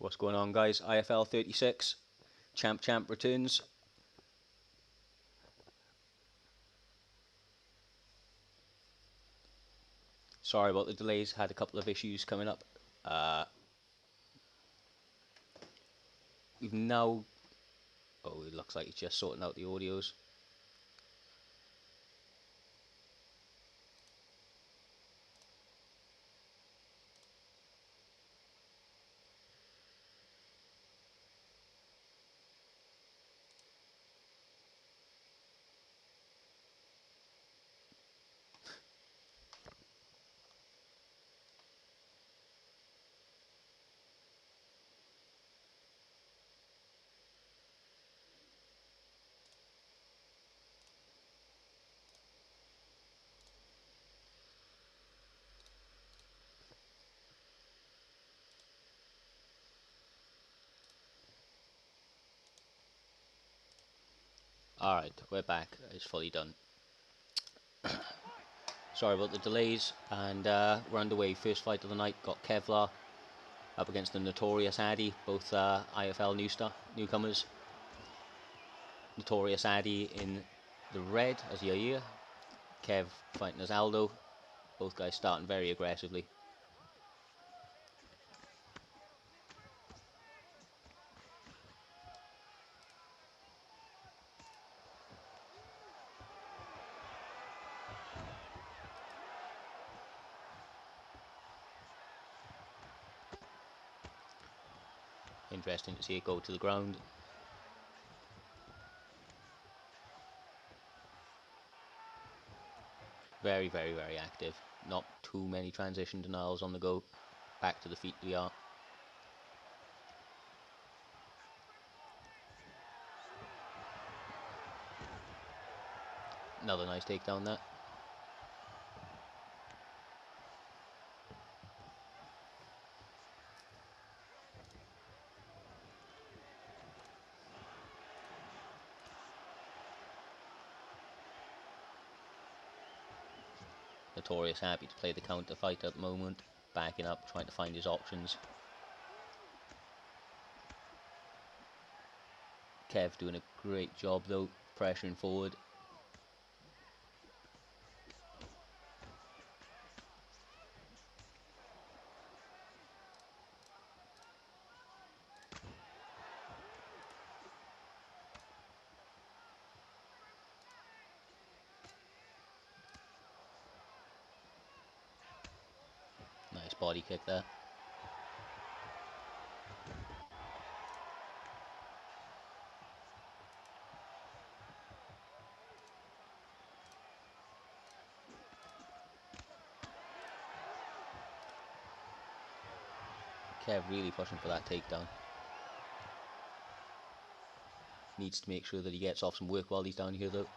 What's going on, guys? IFL 36, Champ returns. Sorry about the delays, had a couple of issues coming up. We've now... Oh, it looks like it's just sorting out the audios. Alright, we're back. It's fully done. Sorry about the delays, and we're underway. First fight of the night, got Kevlar up against the Notorious Addy, both IFL newcomers. Notorious Addy in the red as Yair, Kev fighting as Aldo, both guys starting very aggressively. Interesting to see it go to the ground. Very, very, very active. Not too many transition denials on the go. Back to the feet we are. Another nice takedown there. Notorious happy to play the counter fight at the moment. Backing up, trying to find his options. Kev doing a great job though, pressuring forward. Nice body kick there. Kev really pushing for that takedown. Needs to make sure that he gets off some work while he's down here though.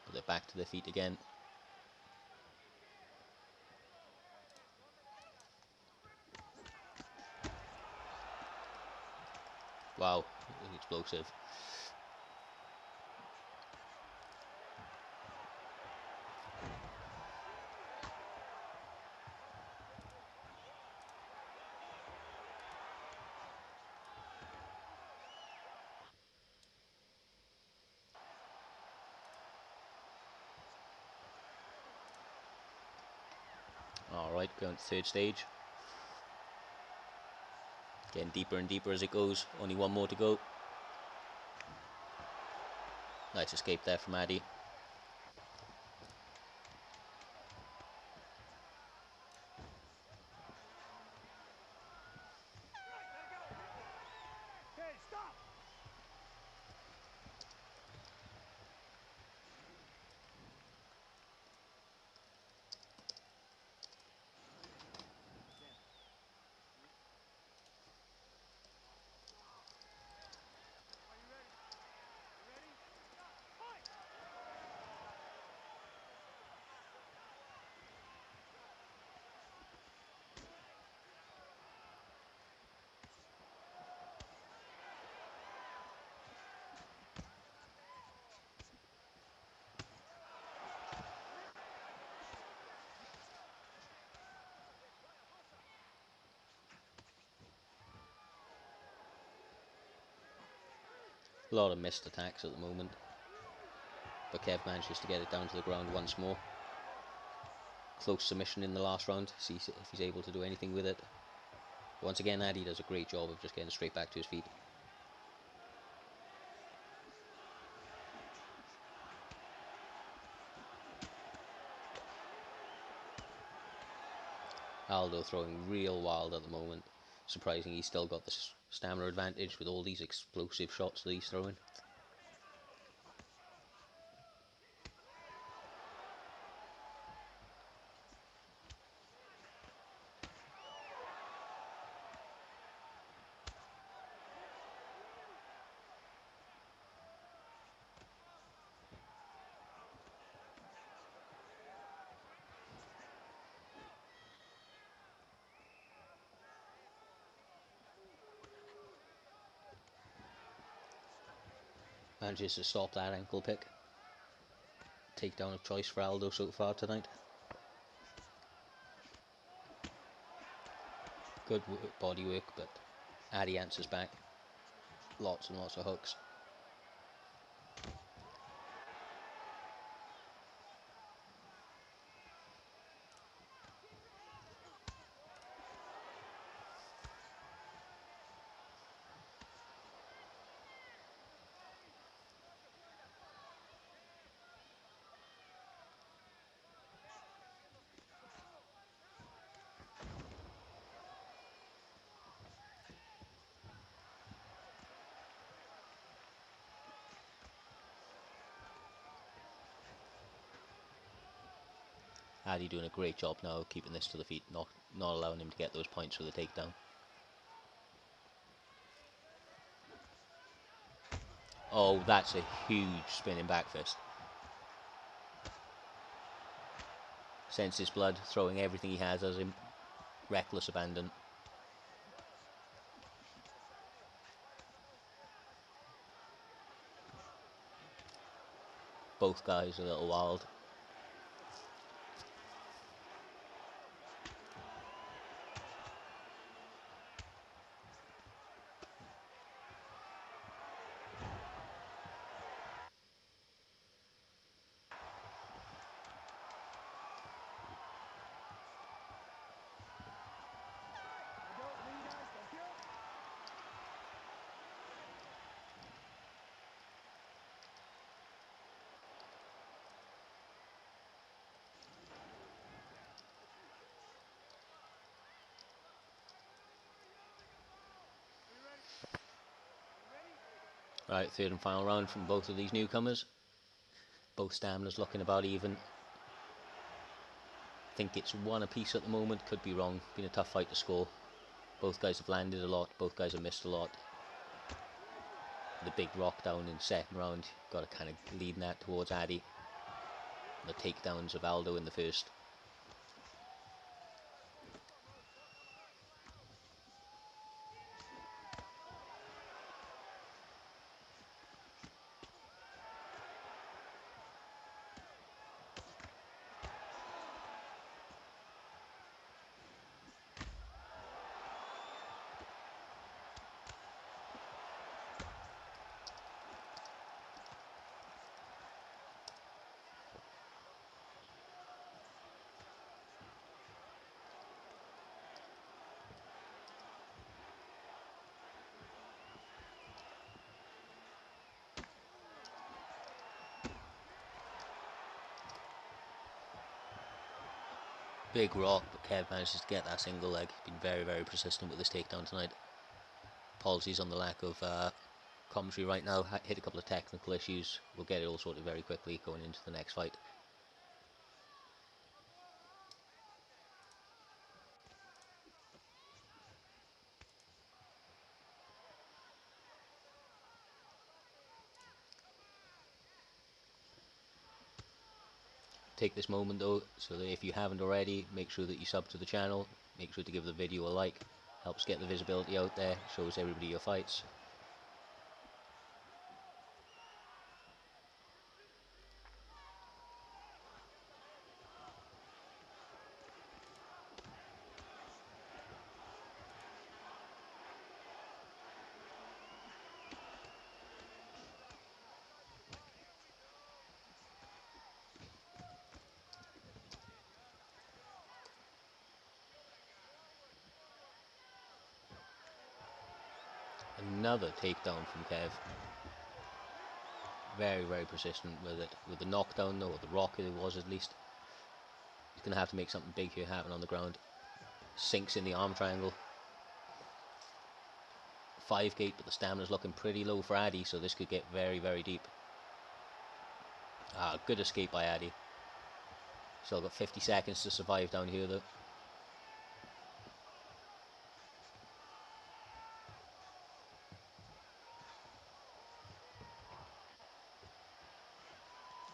But they're back to their feet again. Wow, explosive. Alright, going to third stage. Getting deeper and deeper as it goes. Only one more to go. Nice escape there from Addy. A lot of missed attacks at the moment, but Kev manages to get it down to the ground once more. Close submission in the last round, see if he's able to do anything with it. Once again, Addy does a great job of just getting straight back to his feet. Aldo throwing real wild at the moment. Surprising he's still got the stamina advantage with all these explosive shots that he's throwing. Manages to stop that ankle pick. Takedown of choice for Aldo so far tonight. Good body work, but Addy answers back. Lots and lots of hooks. Addy doing a great job now keeping this to the feet, not allowing him to get those points for the takedown. Oh, that's a huge spinning back fist. Senses blood, throwing everything he has as him. Reckless abandon. Both guys a little wild. Right, third and final round from both of these newcomers. Both stamina's looking about even. Think it's one apiece at the moment, could be wrong. Been a tough fight to score. Both guys have landed a lot, both guys have missed a lot. The big rock down in second round, got to kind of lead that towards Addy. The takedowns of Aldo in the first. Big rock, but Kev manages to get that single leg. Been very, very persistent with this takedown tonight. Apologies on the lack of commentary right now. Hit a couple of technical issues. We'll get it all sorted very quickly going into the next fight. Take this moment though, so that if you haven't already, make sure that you sub to the channel. Make sure to give the video a like. Helps get the visibility out there. Shows everybody your fights. Another takedown from Kev. Very, very persistent with it. With the knockdown, though, or the rock it was at least. He's going to have to make something big here happen on the ground. Sinks in the arm triangle. 5 gate, but the stamina's looking pretty low for Addy, so this could get very, very deep. Good escape by Addy. Still got 50 seconds to survive down here, though.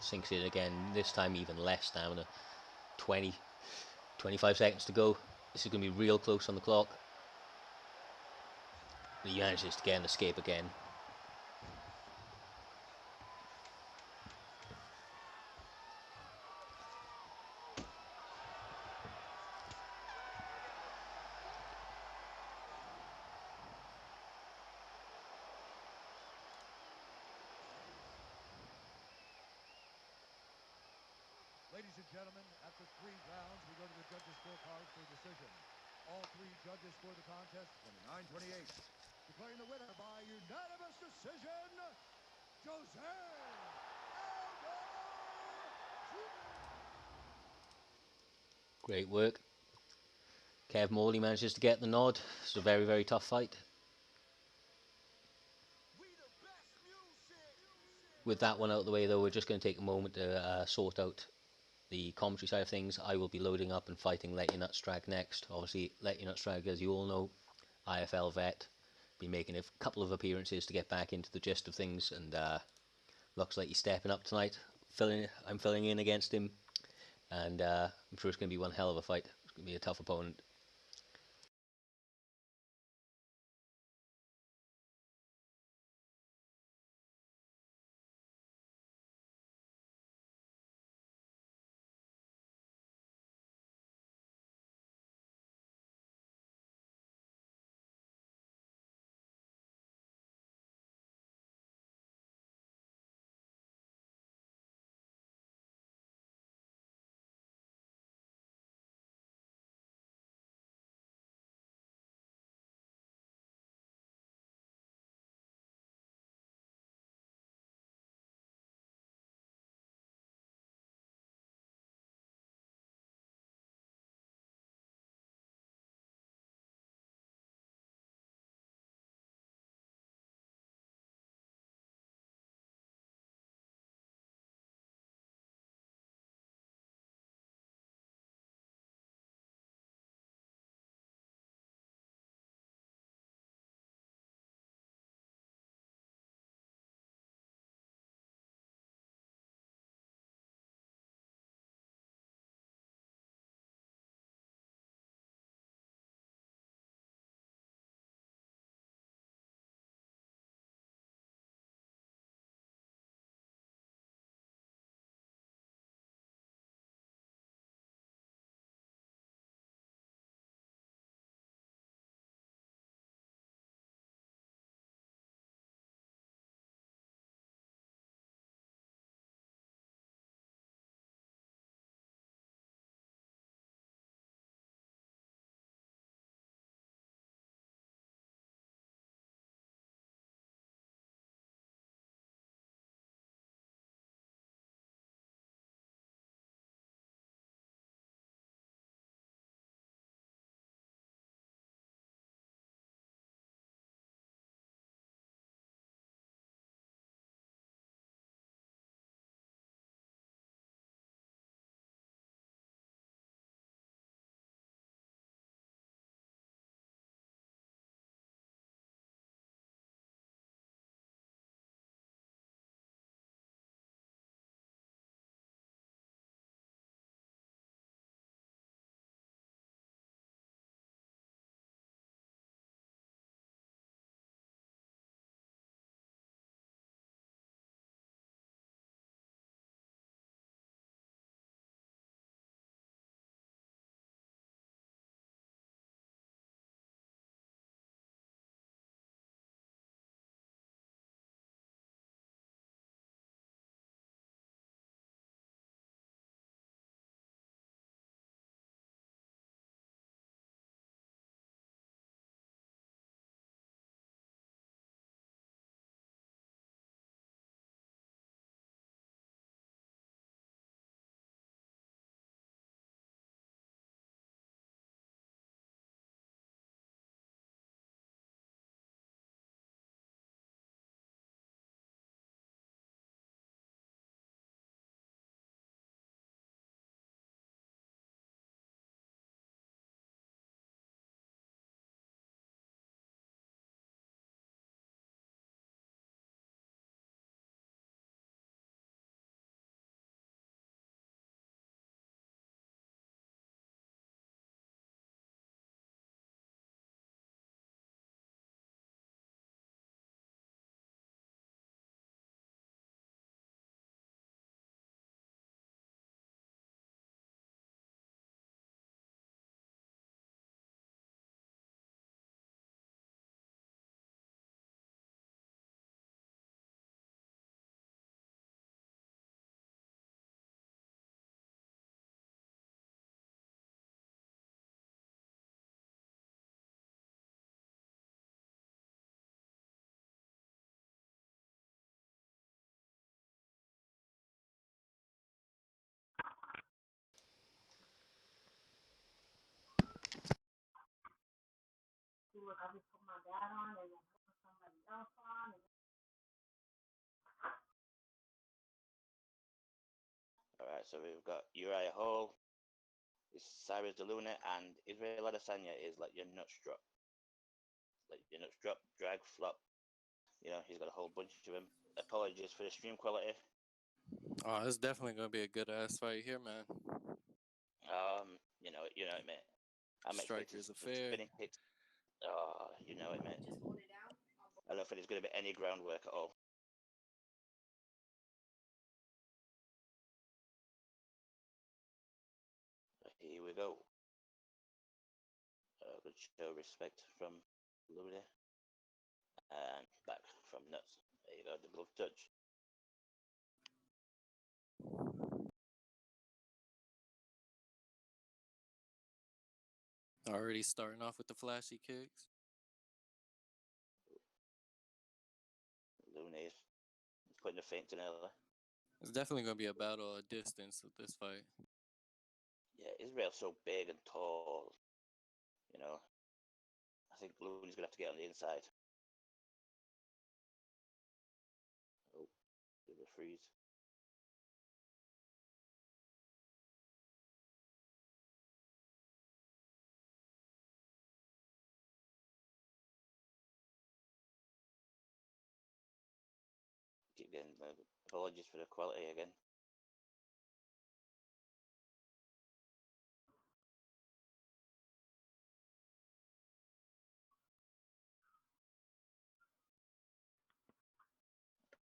Sinks in again, this time even less stamina. 25 seconds to go. This is going to be real close on the clock. But he manages to get an escape again. Ladies and gentlemen, after 3 rounds, we go to the judges' scorecard for decision. All 3 judges score the contest 29-28. Declaring the winner by unanimous decision, Jose Aldo. Great work. Kev Morley manages to get the nod. It's a very, very tough fight. With that one out of the way, though, we're just going to take a moment to sort out the commentary side of things. I will be loading up and fighting Let Your Nuts Drag next. Obviously, Let Your Nuts Drag, as you all know, IFL vet. Been making a couple of appearances to get back into the gist of things, and looks like he's stepping up tonight. I'm filling in against him, and I'm sure it's going to be one hell of a fight. It's going to be a tough opponent. Alright, so we've got Uriah Hall, is Cyrus the Luna, and Israel Adesanya is like your nuts drop. Like your nuts drop, drag, flop. You know, he's got a whole bunch of them. Apologies for the stream quality. Oh, it's definitely gonna be a good ass fight here, man. You know it, mate. I'm expecting Strikers some affair. spinning kicks. Oh, you know it, mate. I don't think there's going to be any groundwork at all. Here we go. Good show of respect from Luna. And back from Nuts. There you go, the glove touch. Already starting off with the flashy kicks. Luna is putting the feint in early. It's definitely gonna be a battle of distance with this fight. Yeah, Israel's so big and tall. You know, I think Luna's going to have to get on the inside. Oh, bit of a freeze. Keep getting apologies for the quality again.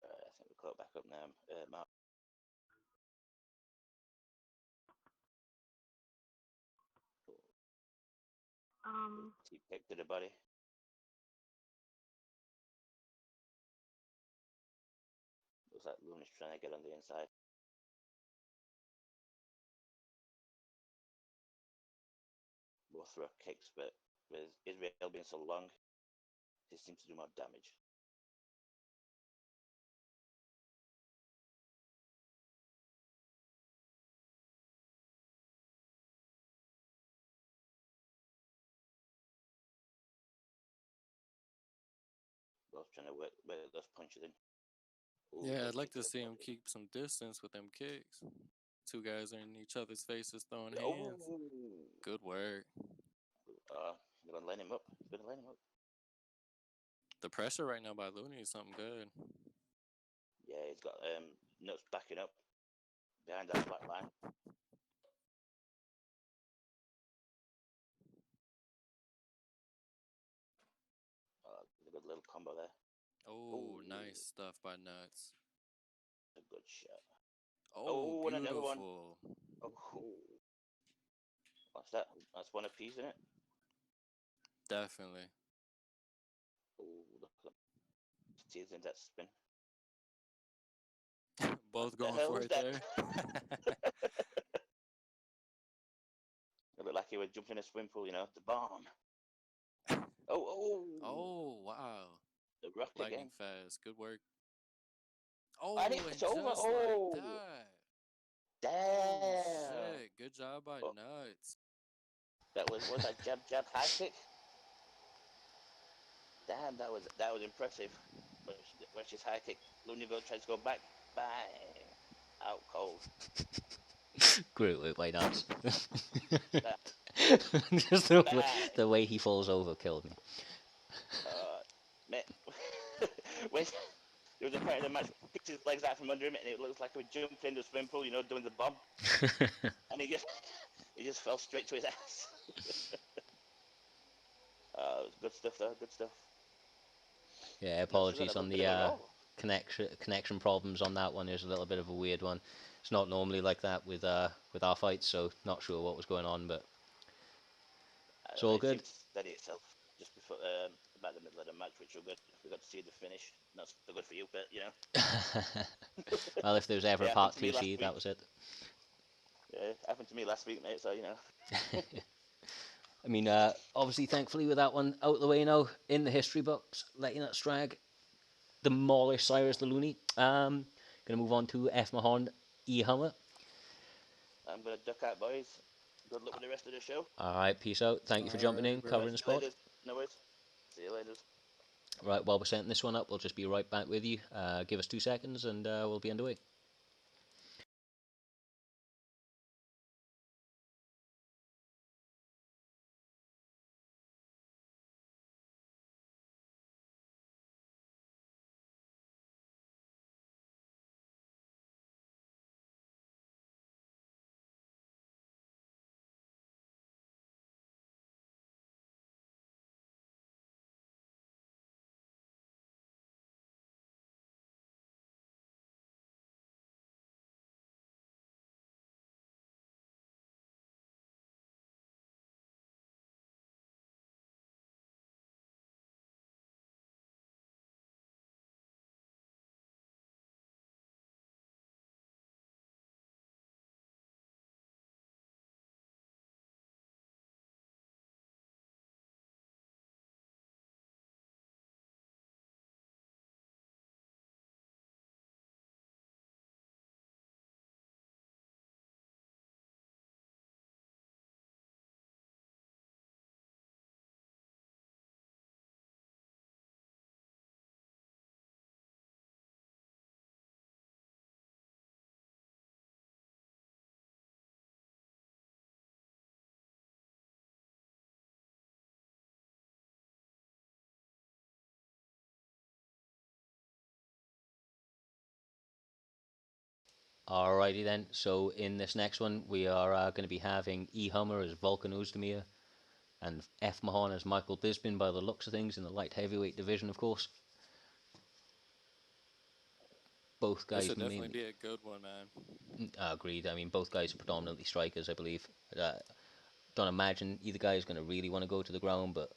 I think we're caught back up now, Mark. Deep kick to the body. Looks like Luna's trying to get on the inside. Both throw kicks, but with Israel being so long, he seems to do more damage. Both trying to work those punches in. Ooh, Yeah, good I'd like kick to the see him body. keep some distance with them kicks. Two guys are in each other's faces throwing hands. Oh, Good work. they're gonna line him up. He's gonna line him up. The pressure right now by Looney is something good. Yeah, he's got Nuts backing up behind that flat line. A good little combo there. Oh, Ooh. nice stuff by Nuts. A good shot. Oh, and another one. beautiful. Oh, what's that? That's one apiece, isn't it? Definitely. Oh, look at tears in that spin. Both What the going hell for is it that? there. It looked like he was jumping in a swimming pool, you know, the bomb. Oh. Oh, wow. The rock Lightning again. fast. Good work. Oh, And and it's just over. like Oh, that. damn. Oh, shit. Good job by Nuts. That was that jab high kick. Damn, that was impressive. When she's high kick, Looney tries to go back, bang, out cold. Great work by Nuts. That, Just the way he falls over killed me. man, when there was a point in the match, picked his legs out from under him, and it looks like he was jumping into the swimming pool, you know, doing the bomb, and he just fell straight to his ass. It was good stuff, though. Good stuff. Yeah, apologies on the connection problems on that one. There's a little bit of a weird one. It's not normally like that with our fights, so not sure what was going on, but it's all good. It seemed to steady itself just before about the middle of the match, which was good. We got to see the finish. Not so good for you, but you know. Well, if there's ever a part 2C, that was it. Yeah, it happened to me last week, mate. So you know. I mean, obviously, thankfully, with that one out of the way now, in the history books, letting that strag demolish Cyrus the Looney. Gonna move on to F. Mahon E. Hummer. I'm gonna duck out, boys. Good luck with the rest of the show. All right, peace out. Thank you for jumping in, covering the spot. No worries. Right, while we're setting this one up, we'll just be right back with you. Give us 2 seconds and we'll be underway. Alrighty then, so in this next one, we are going to be having E. Hummer as Volkan Ozdemir and F. Mahan as Michael Bisping by the looks of things in the light heavyweight division, of course. Both This guys should definitely mainly. be a good one, man. Agreed. I mean, both guys are predominantly strikers, I believe. Don't imagine either guy is going to really want to go to the ground, but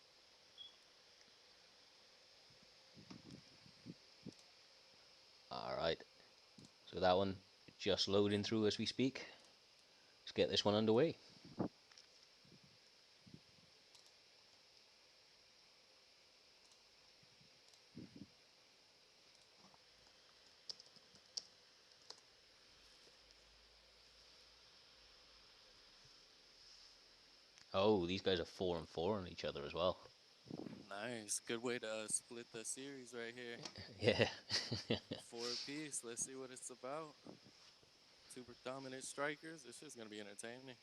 alright. So that one just loading through as we speak. Let's get this one underway. Oh, these guys are 4-4 on each other as well. Nice. Good way to split the series right here. Yeah. 4 apiece. Let's see what it's about. Super dominant strikers. This is going to be entertaining.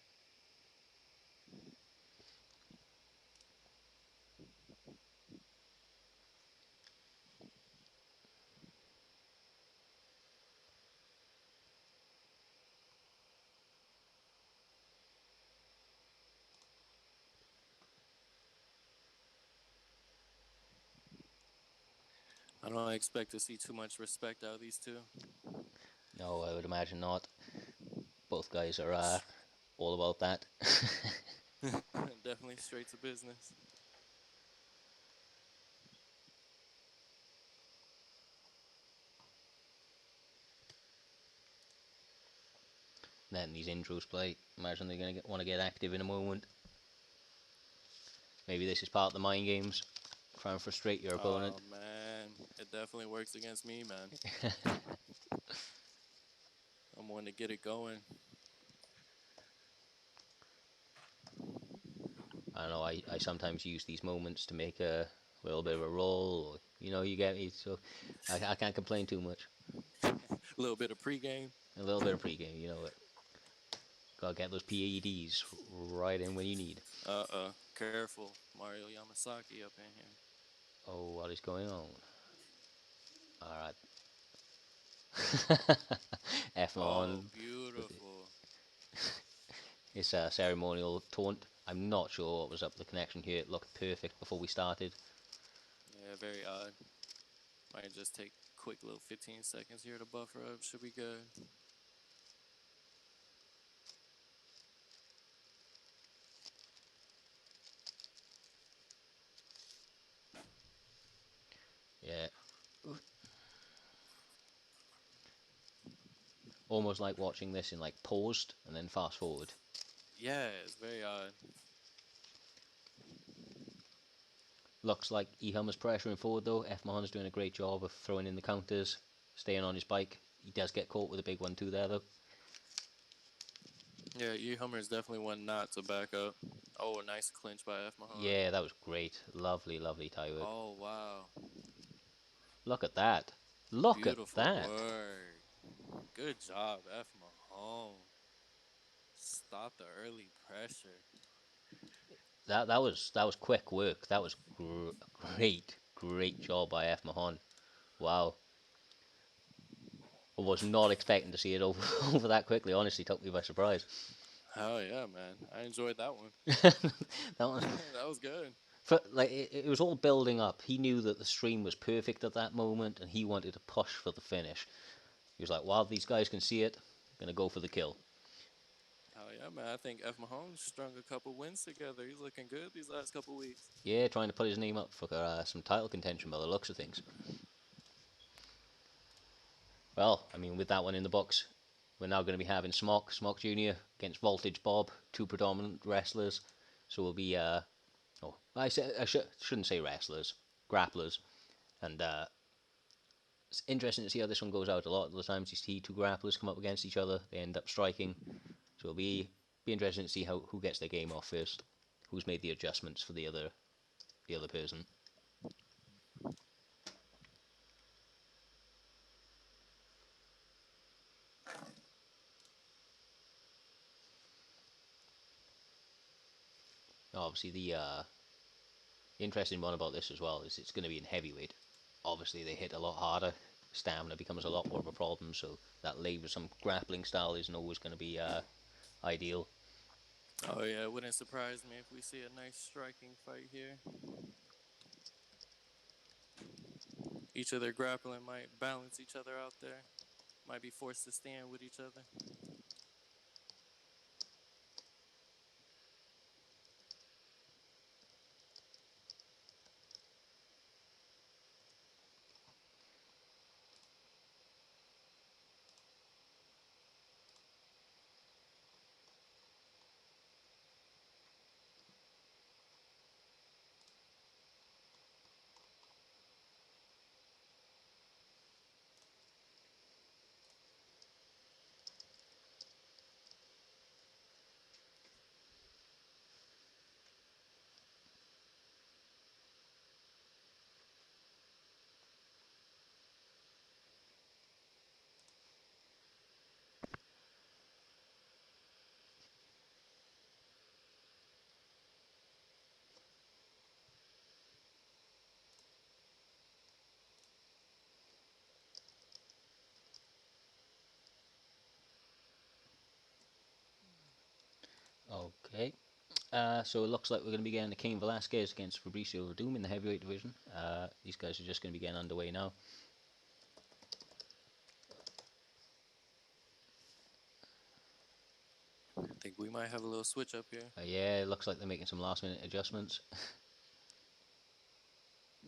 I don't expect to see too much respect out of these two. No, I would imagine not. Both guys are all about that. Definitely straight to business. Letting these intros play. Imagine they're going to want to get active in a moment. Maybe this is part of the mind games. Try and frustrate your opponent. Oh, man. It definitely works against me, man. I'm one to get it going. I don't know, I sometimes use these moments to make a little bit of a roll. Or, you get me. So I can't complain too much. A little bit of pregame. A little bit of pregame, you know it. Gotta get those PEDs right in when you need. Careful. Mario Yamasaki up in here. Oh, what is going on? Alright. F Oh, on with beautiful. his ceremonial taunt. I'm not sure what was up with the connection here. It looked perfect before we started. Yeah, very odd. Might just take a quick little 15 seconds here to buffer up. Should be good. Yeah. Almost like watching this in like paused and then fast forward. Yeah, it's very odd. Looks like Eham is pressuring forward though. F. Mahan's doing a great job of throwing in the counters, staying on his bike. He does get caught with a big one too there though. Yeah, E Hummer is definitely one not to back up. Oh, a nice clinch by F. Mahan. Yeah, that was great. Lovely, lovely tie work. Oh, wow. Look at that. Look at Beautiful that. work. Good job, F. Mahan. Stop the early pressure. That was quick work. That was great job by F Mahon. Wow, I was not expecting to see it over over that quickly. Honestly, took me by surprise. Hell yeah, man. I enjoyed that one. That was That was good. like it was all building up. He knew that the stream was perfect at that moment, and he wanted to push for the finish. He was like, "While these guys can see it, I'm gonna go for the kill." Hell yeah, man. I think F. Mahomes strung a couple wins together. He's looking good these last couple weeks. Yeah, trying to put his name up for some title contention by the looks of things. Well, I mean, with that one in the books, we're now going to be having Smock Jr. against Voltage Bob, two predominant wrestlers. So we'll be, shouldn't say wrestlers, grapplers. And it's interesting to see how this one goes out. A lot of the times you see two grapplers come up against each other, they end up striking. So it'll be interesting to see who gets their game off first, who's made the adjustments for the other person. Obviously, the interesting one about this as well is it's going to be in heavyweight. Obviously, they hit a lot harder. Stamina becomes a lot more of a problem, so that labor some grappling style isn't always going to be ideal. Oh yeah, it wouldn't surprise me if we see a nice striking fight here. Each of their grappling might balance each other out there. Might be forced to stand with each other. Okay. So it looks like we're going to be getting the King Velasquez against Fabricio Verdum in the heavyweight division. These guys are just going to be getting underway now. I think we might have a little switch up here. Yeah, it looks like they're making some last minute adjustments.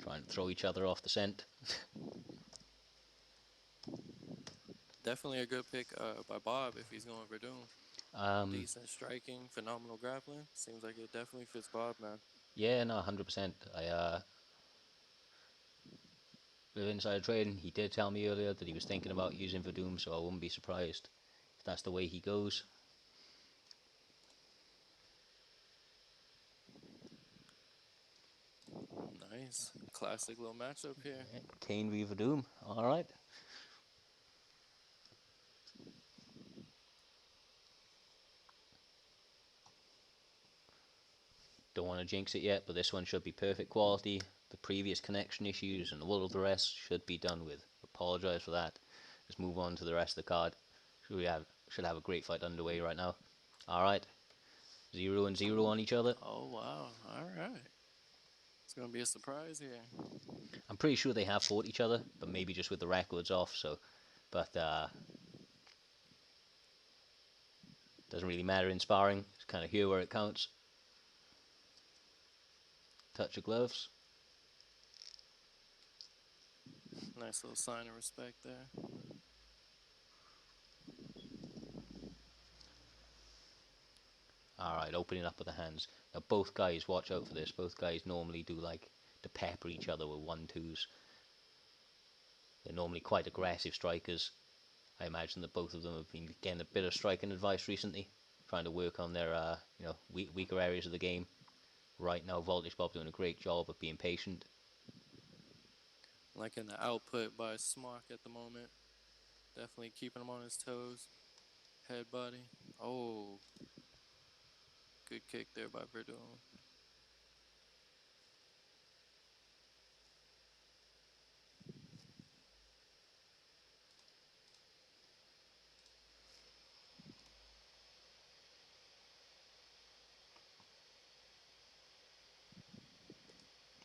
Trying to throw each other off the scent. Definitely a good pick by Bob if he's going Verdun. Decent striking, phenomenal grappling. Seems like it definitely fits Bob, man. Yeah, no, 100%. With insider trading, he did tell me earlier that he was thinking about using Verdum, so I wouldn't be surprised if that's the way he goes. Nice. Classic little matchup here. Yeah, Kane v Verdum, alright. Don't want to jinx it yet, but this one should be perfect quality. The previous connection issues and all of the rest should be done with. Apologise for that. Let's move on to the rest of the card. Should have a great fight underway right now. Alright. 0-0 on each other. Oh, wow. All right. It's going to be a surprise here. I'm pretty sure they have fought each other, but maybe just with the records off, so but doesn't really matter in sparring. It's kind of here where it counts. Touch of gloves. Nice little sign of respect there. Alright, opening up with the hands. Now both guys, watch out for this. Both guys normally do like to pepper each other with 1-2s. They're normally quite aggressive strikers. I imagine that both of them have been getting a bit of striking advice recently. trying to work on their weaker areas of the game. Right now, Voltage Bob doing a great job of being patient. Liking the output by Smock at the moment. Definitely keeping him on his toes. Head body. Oh, good kick there by Verdun.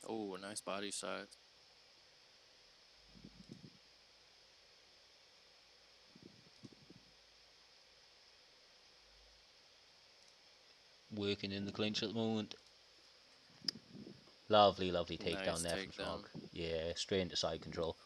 Oh, nice body shot. Working in the clinch at the moment. Lovely takedown Nice there from takedown. Smog. Yeah, straight into side control.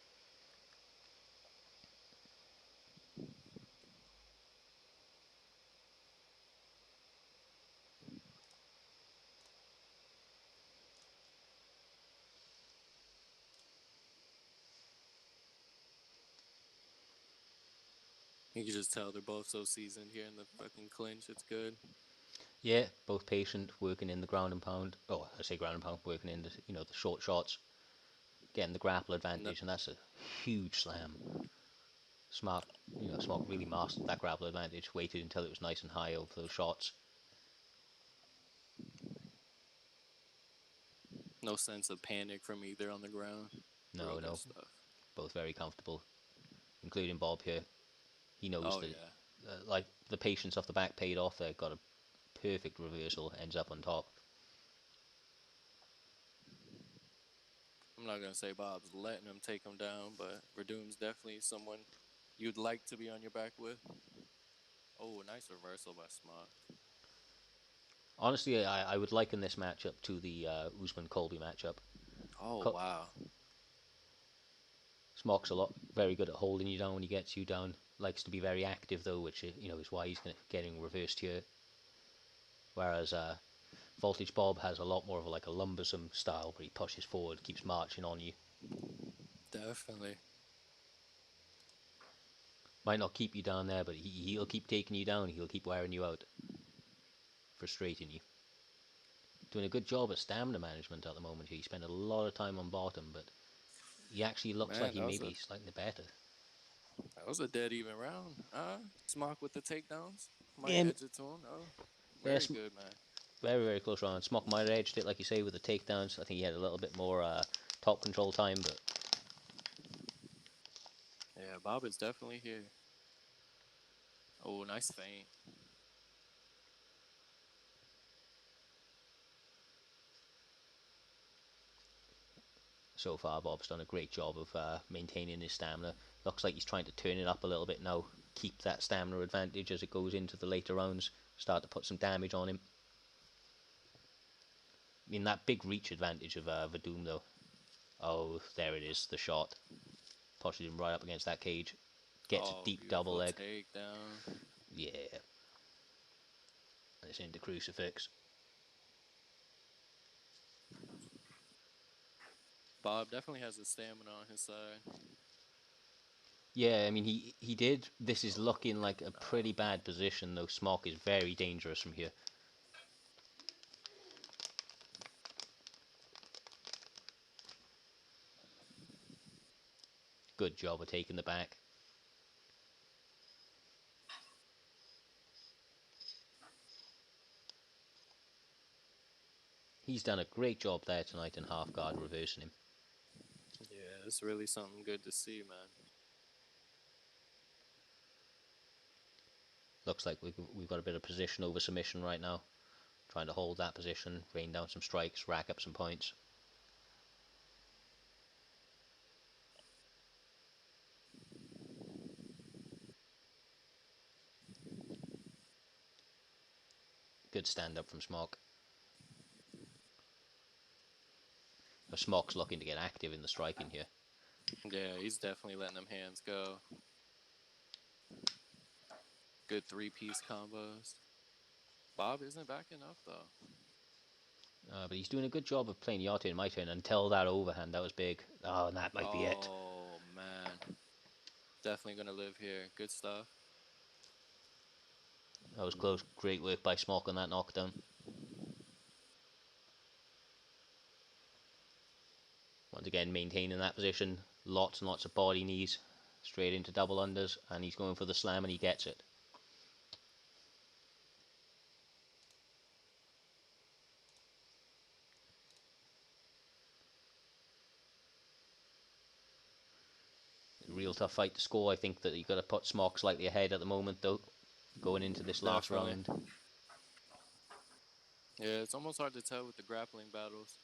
You can just tell they're both so seasoned here in the fucking clinch. It's good. Yeah, both patient, working in the ground and pound. Oh, I say ground and pound, working in the short shots, getting the grapple No, advantage, and that's a huge slam. Smart, Smart really mastered that grapple advantage. Waited until it was nice and high over those shots. no sense of panic from either on the ground. Real good No, stuff. both very comfortable, including Bob here. He knows Oh that, yeah. like the patience off the back paid off. They got a perfect reversal, ends up on top. I'm not gonna say Bob's letting him take him down, but Verdun's definitely someone you'd like to be on your back with. Oh, nice reversal by Smock. Honestly, I would liken this matchup to the Usman Colby matchup. Oh wow. Smock's very good at holding you down when he gets you down. Likes to be very active though, which is why he's getting reversed here. Whereas Voltage Bob has a lot more of a lumbersome style where he pushes forward, keeps marching on you. Definitely. Might not keep you down there, but he'll keep taking you down. He'll keep wearing you out, frustrating you. Doing a good job of stamina management at the moment here. He spent a lot of time on bottom, but he actually looks like Man, he may be slightly better. that was a dead even round. Smock with the takedowns. Might Yeah, edge it to him. Oh, yeah, very good, man. very close round. Smock might have edged it, like you say, with the takedowns. I think he had a little bit more top control time, but Yeah, Bob is definitely here. Oh, nice feint. so far Bob's done a great job of maintaining his stamina. Looks like he's trying to turn it up a little bit now, keep that stamina advantage as it goes into the later rounds, start to put some damage on him. I mean, that big reach advantage of Vadum though. Oh, there it is, the shot. Pushes him right up against that cage. Gets a Oh, deep double beautiful leg. takedown. Yeah. And it's into crucifix. Bob definitely has the stamina on his side. Yeah, I mean, he did. This is looking like a No. pretty bad position, though. Smock is very dangerous from here. Good job of taking the back. He's done a great job there tonight in half guard, reversing him. Yeah, it's really something good to see, man. Looks like we've got a bit of position over submission right now. Trying to hold that position, rain down some strikes, rack up some points. Good stand up from Smock. Smock's looking to get active in the striking here. Yeah, he's definitely letting them hands go. Good three-piece combos. Bob isn't backing up, though. But he's doing a good job of playing Yachty in my turn until that overhand. That was big. Oh, and that might be it. Oh, man. Definitely going to live here. Good stuff. That was close. Great work by Smock on that knockdown. Once again, maintaining that position. Lots and lots of body knees. Straight into double unders. And he's going for the slam and he gets it. Real tough fight to score. I think that you've got to put Smock slightly ahead at the moment, though, going into this last Definitely. round. Yeah, it's almost hard to tell with the grappling battles.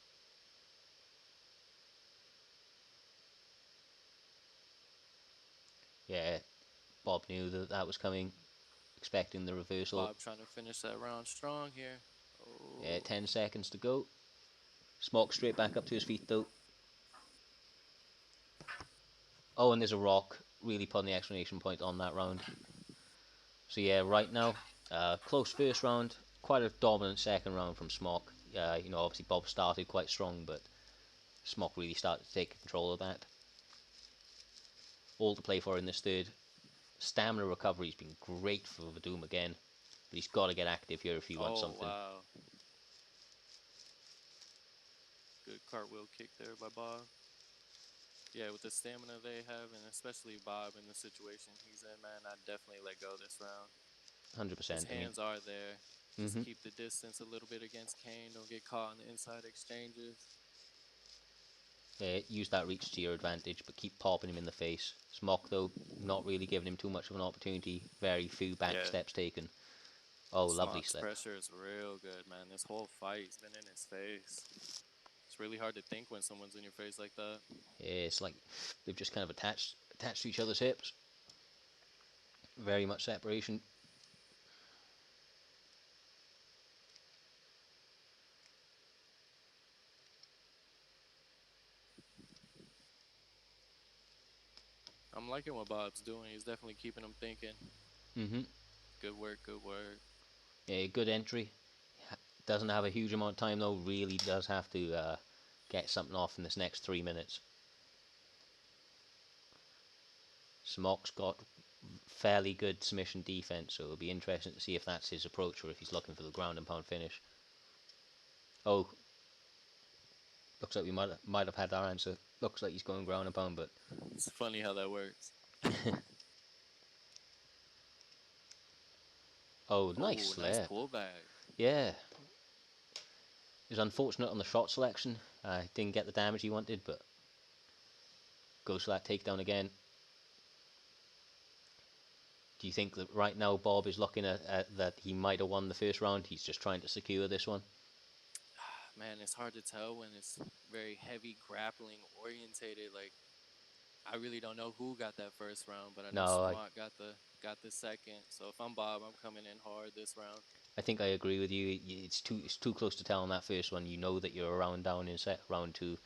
Yeah, Bob knew that that was coming, expecting the reversal. Bob trying to finish that round strong here. Oh. Yeah, 10 seconds to go. Smock straight back up to his feet, though. Oh, and there's a rock. Really putting the exclamation point on that round. So yeah, right now, close first round. Quite a dominant second round from Smock. Obviously Bob started quite strong, but Smock really started to take control of that. All to play for in this third. Stamina recovery has been great for Vadum again, but he's got to get active here if he wants Oh, something. wow. Good cartwheel kick there by Bob. Yeah, with the stamina they have, and especially Bob in the situation he's in, man, I'd definitely let go this round. 100%. His hands are there. Just Mhm. keep the distance a little bit against Kane. Don't get caught in the inside exchanges. Use that reach to your advantage, but keep popping him in the face. Smock, though, not really giving him too much of an opportunity. Very few back Yeah. steps taken. Oh, lovely Smock's slip. pressure is real good, man. This whole fight's been in his face. It's really hard to think when someone's in your face like that. Yeah, it's like they've just kind of attached to each other's hips. Very much separation. I'm liking what Bob's doing. He's definitely keeping him thinking. Mhm. Good work, good work. Yeah, good entry. Doesn't have a huge amount of time though. Really does have to get something off in this next 3 minutes. Smock's got fairly good submission defense, so it'll be interesting to see if that's his approach or if he's looking for the ground and pound finish. Oh, looks like we might have had our answer. Looks like he's going ground and pound, but It's funny how that works. oh, nice Oh, nice slip. pullback. Yeah, it was unfortunate on the shot selection. Didn't get the damage he wanted, but goes for that takedown again. Do you think that right now Bob is looking at that he might have won the first round? He's just trying to secure this one. Man, it's hard to tell when it's very heavy grappling orientated. Like, I really don't know who got that first round, but I know No, Smock got the second. So if I'm Bob, I'm coming in hard this round. I think I agree with you. It's too close to tell on that first one. You know that you're a round down in round two.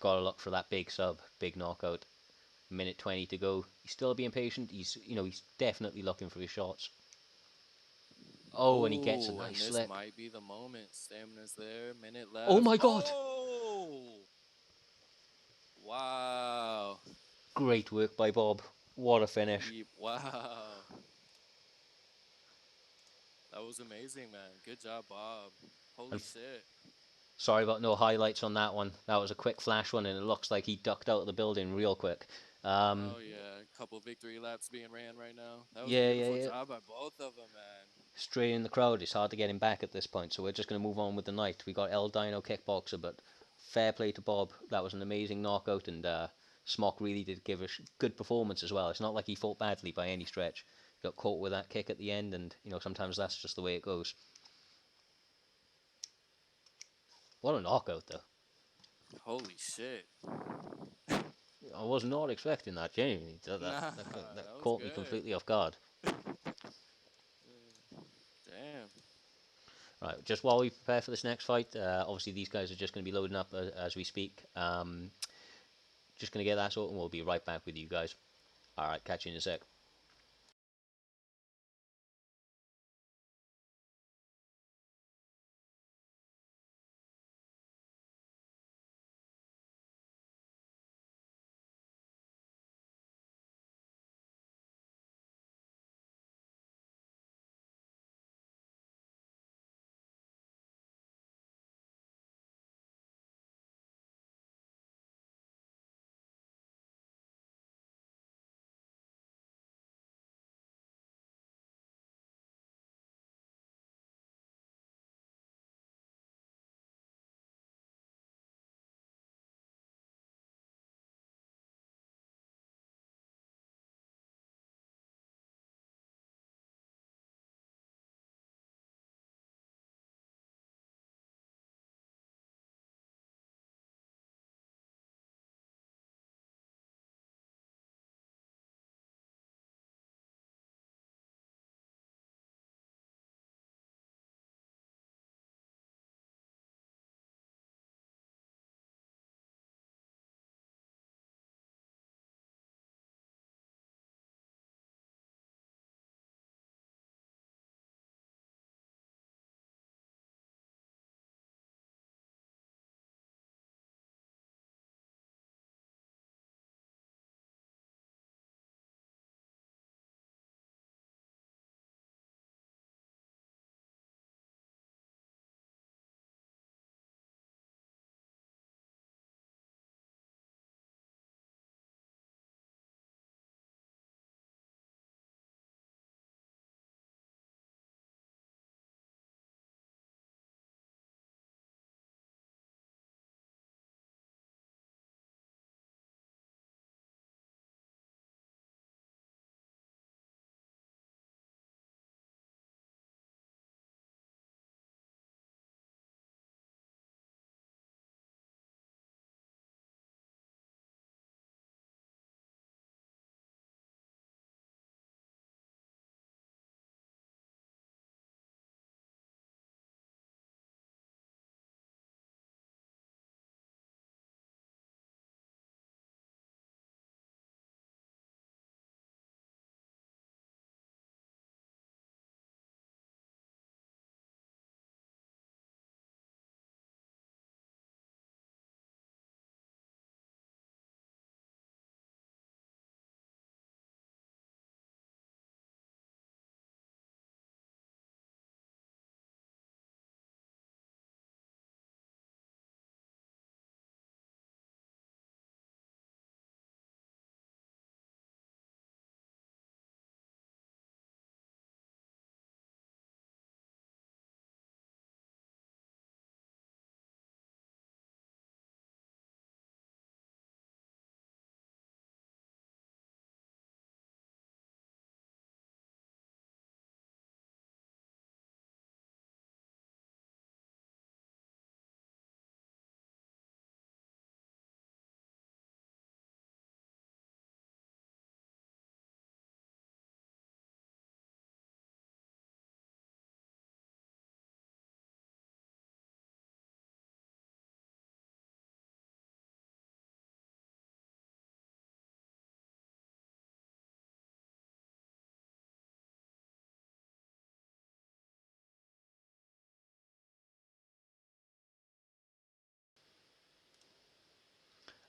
Gotta look for that big sub, big knockout. Minute 20 to go. He's still being patient. He's definitely looking for his shots. Oh, and he gets a Oh, nice and this slip. might be the moment. Stamina's there. Minute left. Oh my god! Oh! Wow. Great work by Bob. What a finish. Wow. That was amazing, man. Good job, Bob. Holy And shit. sorry about no highlights on that one. That was a quick flash one, and it looks like he ducked out of the building real quick. Oh, yeah. A couple victory laps being ran right now. That was a beautiful Yeah. job by both of them, man. Straight in the crowd. It's hard to get him back at this point, so we're just going to move on with the night. We got El Dino kickboxer, but fair play to Bob. That was an amazing knockout, and Smock really did give a good performance as well. It's not like he fought badly by any stretch. He got caught with that kick at the end, and sometimes that's just the way it goes. What a knockout, though. Holy shit. I was not expecting that, genuinely. That, that, Nah, that that was caught me good. completely off guard. Damn. Right, just while we prepare for this next fight, obviously these guys are just going to be loading up as we speak. Just going to get that sorted, and we'll be right back with you guys. Alright, catch you in a sec.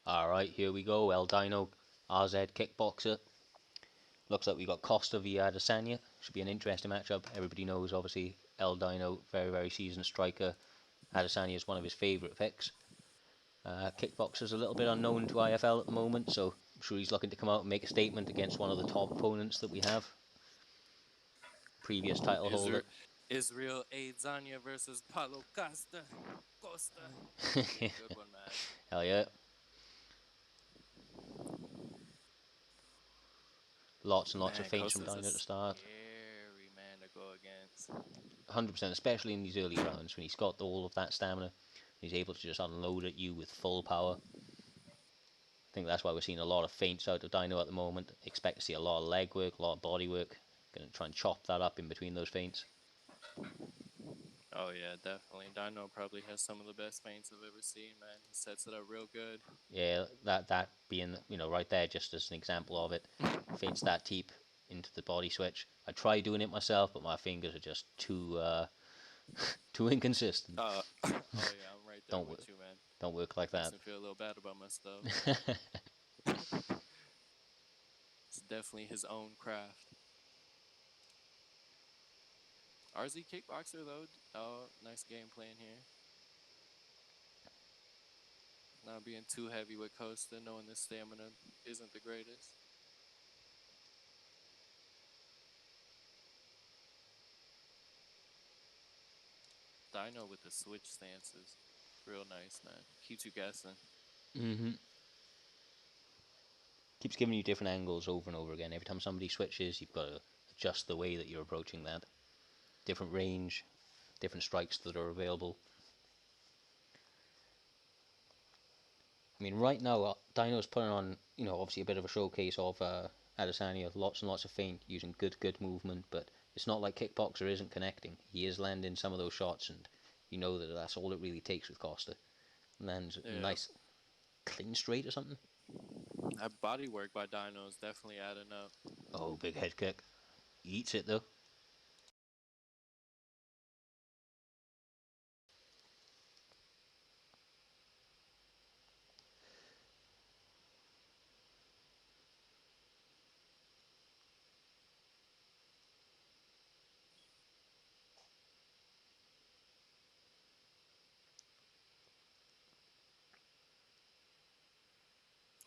Alright, here we go. El Dino, RZ kickboxer. Looks like we got Costa via Adesanya. Should be an interesting matchup. Everybody knows, obviously, El Dino, very, very seasoned striker. Adesanya is one of his favourite picks. Kickboxer's a little bit unknown to IFL at the moment, so I'm sure he's looking to come out and make a statement against one of the top opponents that we have. Previous title holder. Israel Adesanya versus Paulo Costa. Costa. That'd be a good one, man. Hell yeah. Lots and lots of Man, feints from Costa's Dino a at the start. scary man to go against. 100%, especially in these early rounds when he's got all of that stamina. He's able to just unload at you with full power. I think that's why we're seeing a lot of feints out of Dino at the moment. Expect to see a lot of leg work, a lot of body work. Going to try and chop that up in between those feints. Oh yeah, definitely. Dino probably has some of the best feints I've ever seen, man. He sets it up real good. Yeah, that being, right there just as an example of it. Feints that deep into the body switch. I try doing it myself, but my fingers are just too too inconsistent. Oh yeah, I'm right there Don't with you, man. don't work like Makes that. me feel a little bad about myself. It's definitely his own craft. RZ kickboxer though. Oh, nice game plan here. Not being too heavy with Costa, knowing the stamina isn't the greatest. Dino with the switch stances. Real nice, man. Keeps you guessing. hmm Keeps giving you different angles over and over again. Every time somebody switches, you've got to adjust the way that you're approaching that. Different range, different strikes that are available. I mean, right now, Dino's putting on, obviously a bit of a showcase of Adesanya, lots and lots of feint, using good movement, but it's not like Kickboxer isn't connecting. He is landing some of those shots, and you know that that's all it really takes with Costa. Lands a Yeah. nice clean straight or something. That body work by Dino is definitely adding up. Oh, big head kick. He eats it though.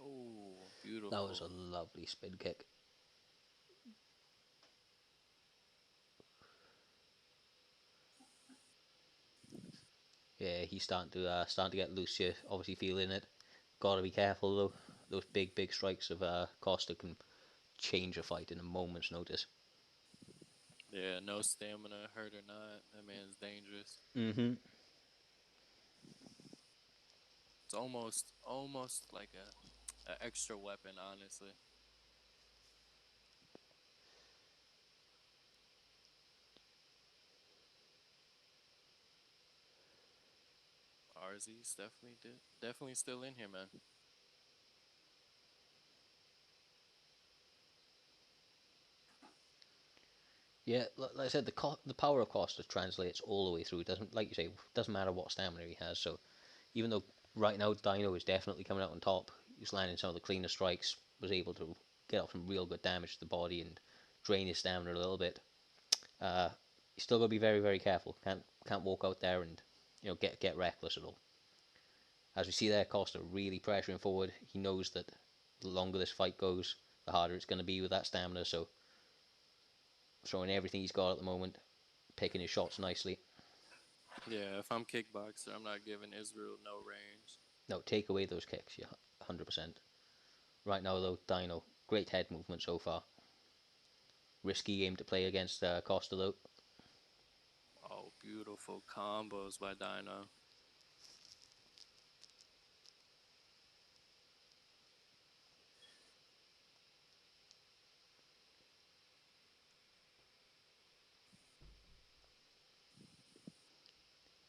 Oh, That was a beautiful. lovely spin kick. Yeah, he's starting to get loose here. Obviously feeling it. Got to be careful though. Those big strikes of Costa can change a fight in a moment's notice. Yeah, no stamina, hurt or not. That man's dangerous. Mm-hmm. It's almost like a extra weapon, honestly. RZ's definitely still in here, man. Yeah, like I said, the power of Costa translates all the way through. It doesn't, like you say, doesn't matter what stamina he has. So even though right now Dino is definitely coming out on top, he's landing some of the cleaner strikes, was able to get off some real good damage to the body and drain his stamina a little bit. Uh, he's still got to be very careful. Can't walk out there and get reckless at all. As we see there, Costa really pressuring forward. He knows that the longer this fight goes, the harder it's going to be with that stamina. So throwing everything he's got at the moment, picking his shots nicely. Yeah, if I'm kickboxer, I'm not giving Israel no range. No, take away those kicks, yeah, 100%. Right now, though, Dino, great head movement so far. Risky game to play against Costa, though. Oh, beautiful combos by Dino.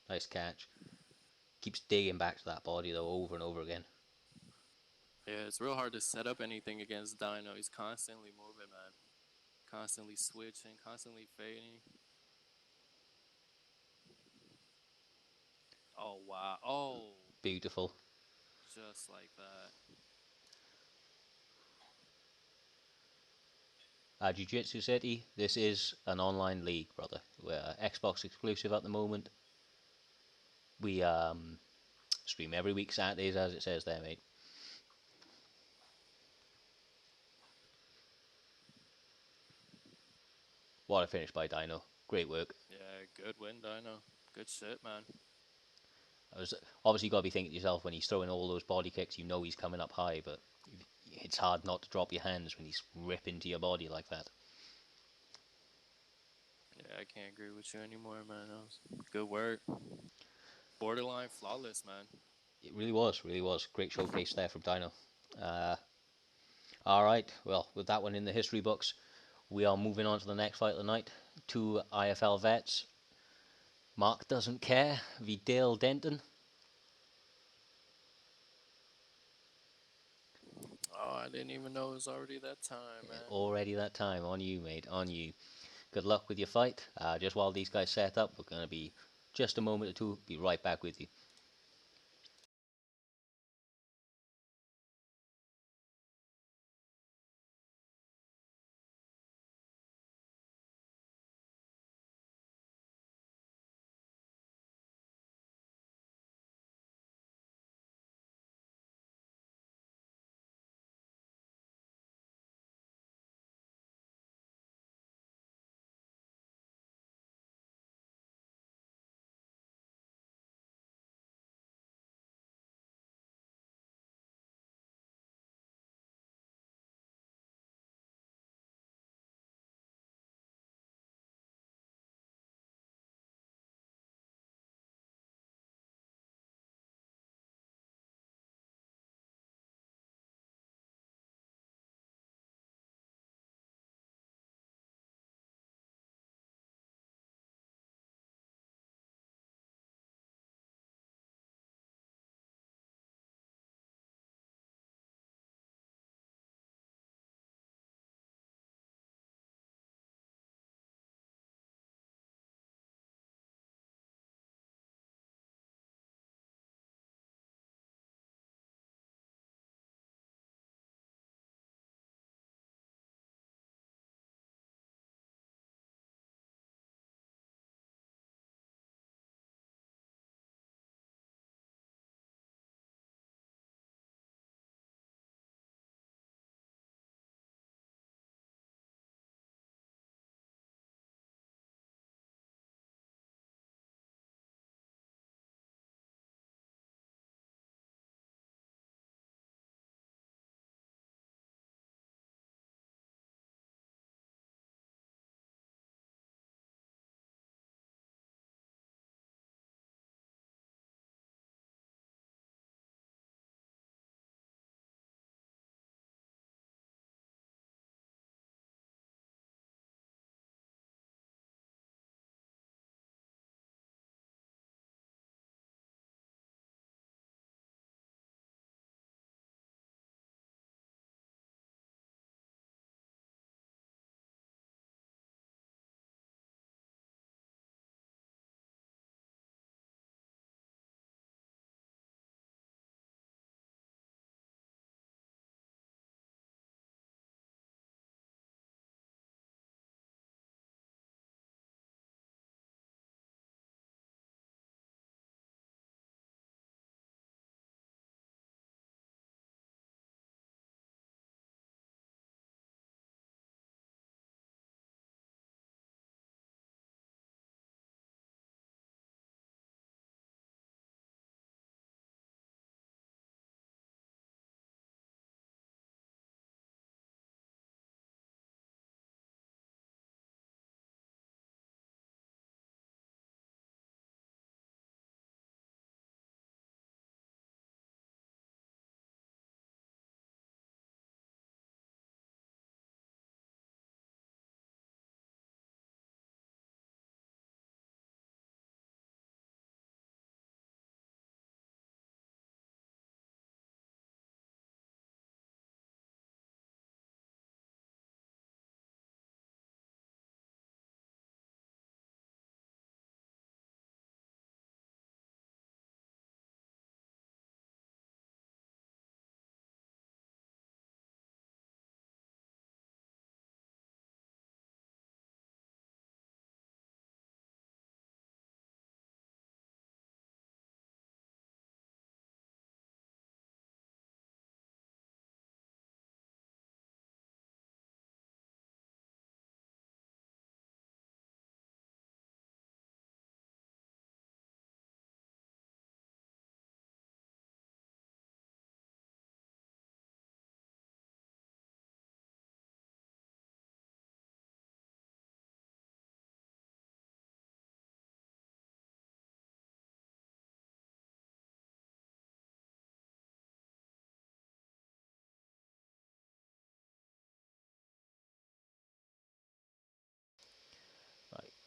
Nice catch. Keeps digging back to that body, though, over and over again. Yeah, it's real hard to set up anything against Dino. He's constantly moving, man. Constantly switching, constantly fading. Oh, wow. Oh, Beautiful. Just like that. Jiu-Jitsu City, this is an online league, brother. We're Xbox exclusive at the moment. We stream every week Saturdays, as it says there, mate. What a finish by Dino. Great work. Yeah, good win, Dino. Good shit, man. I was obviously got to be thinking to yourself when he's throwing all those body kicks, you know he's coming up high, but it's hard not to drop your hands when he's ripping to your body like that. Yeah, I can't agree with you anymore, man. That was good work. Borderline flawless, man. It really was, really was. Great showcase there from Dino. All right, well, with that one in the history books, we are moving on to the next fight of the night. Two IFL vets. Mark doesn't care. V. Dale Denton. Oh, I didn't even know it was already that time, man. Already that time. On you, mate. On you. Good luck with your fight. Just while these guys set up, we're going to be just a moment or two. Be right back with you.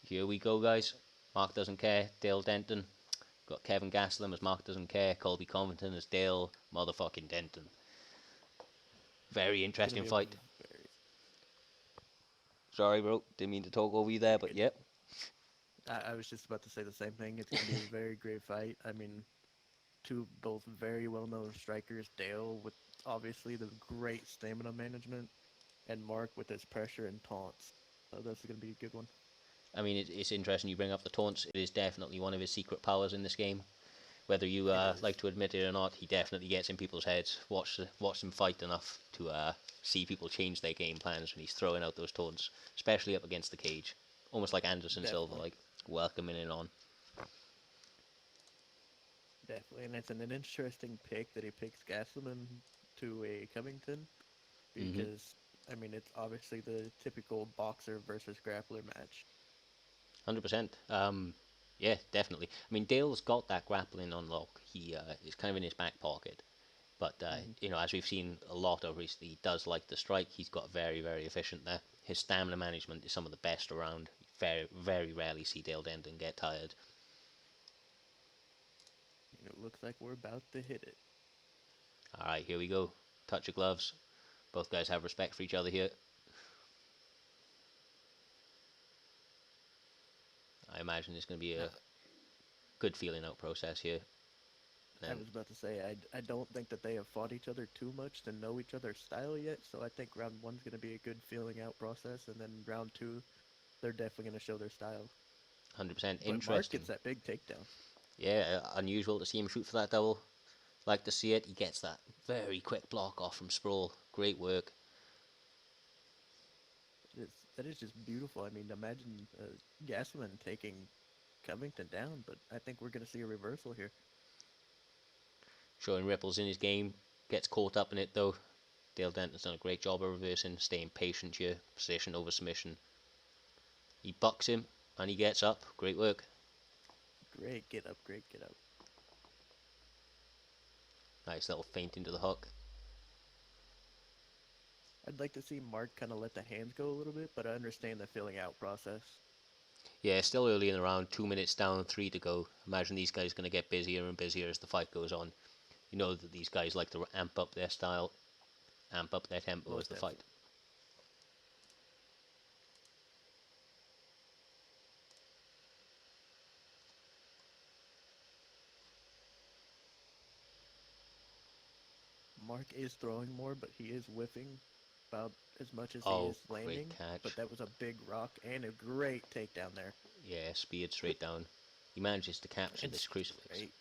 Here we go, guys. Mark doesn't care. Dale Denton. Got Kevin Gastelum as Mark doesn't care. Colby Covington as Dale motherfucking Denton. Very It's gonna interesting be a fight. very Sorry, bro. Didn't mean to talk over you there, you're but good. yep. I was just about to say the same thing. It's gonna be a very great fight. I mean, two both very well known strikers. Dale with obviously the great stamina management, and Mark with his pressure and taunts. So that's gonna be a good one. I mean, it's interesting you bring up the taunts. It is definitely one of his secret powers in this game. Whether you It is like to admit it or not, he definitely gets in people's heads. Watch him fight enough to see people change their game plans when he's throwing out those taunts, especially up against the cage. Almost like Anderson Silva, definitely, like welcoming it on. definitely, and it's an interesting pick that he picks Gastelum to a Covington Mm-hmm. because I mean it's obviously the typical boxer versus grappler match. 100%. Yeah, definitely. I mean, Dale's got that grappling on lock. He is kind of in his back pocket. But Hmm. as we've seen a lot of recently, he does like to strike. He's got very, very efficient there. His stamina management is some of the best around. Very, very rarely see Dale Denton get tired. And it looks like we're about to hit it. All right, here we go. Touch of gloves. Both guys have respect for each other here. I imagine it's going to be Now, a good feeling out process here. I And was about to say I don't think that they have fought each other too much to know each other's style yet. So I think round one's gonna be a good feeling out process, and then round two, they're definitely gonna show their style. 100% But Mark interesting. gets that big takedown. Yeah, unusual to see him shoot for that double. Like to see it. He gets that very quick block off from Sproul. Great work. That is just beautiful. I mean, imagine Gastelum taking Covington down, but I think we're gonna see a reversal here. Showing ripples in his game. Gets caught up in it though. Dale Denton's done a great job of reversing, staying patient here, position over submission. He bucks him and he gets up. Great work. Great get up, great get up. Nice little feint into the hook. I'd like to see Mark kind of let the hands go a little bit, but I understand the filling out process. Yeah, still early in the round, 2 minutes down, three to go. Imagine these guys going to get busier and busier as the fight goes on. You know that these guys like to amp up their style, amp up their tempo as Most the fight. definitely. Mark is throwing more, but he is whiffing about as much as he Oh, is great landing. But catch. that was a big rock and a great takedown there. Yeah, speared straight down. He manages to capture And this crucifix. great.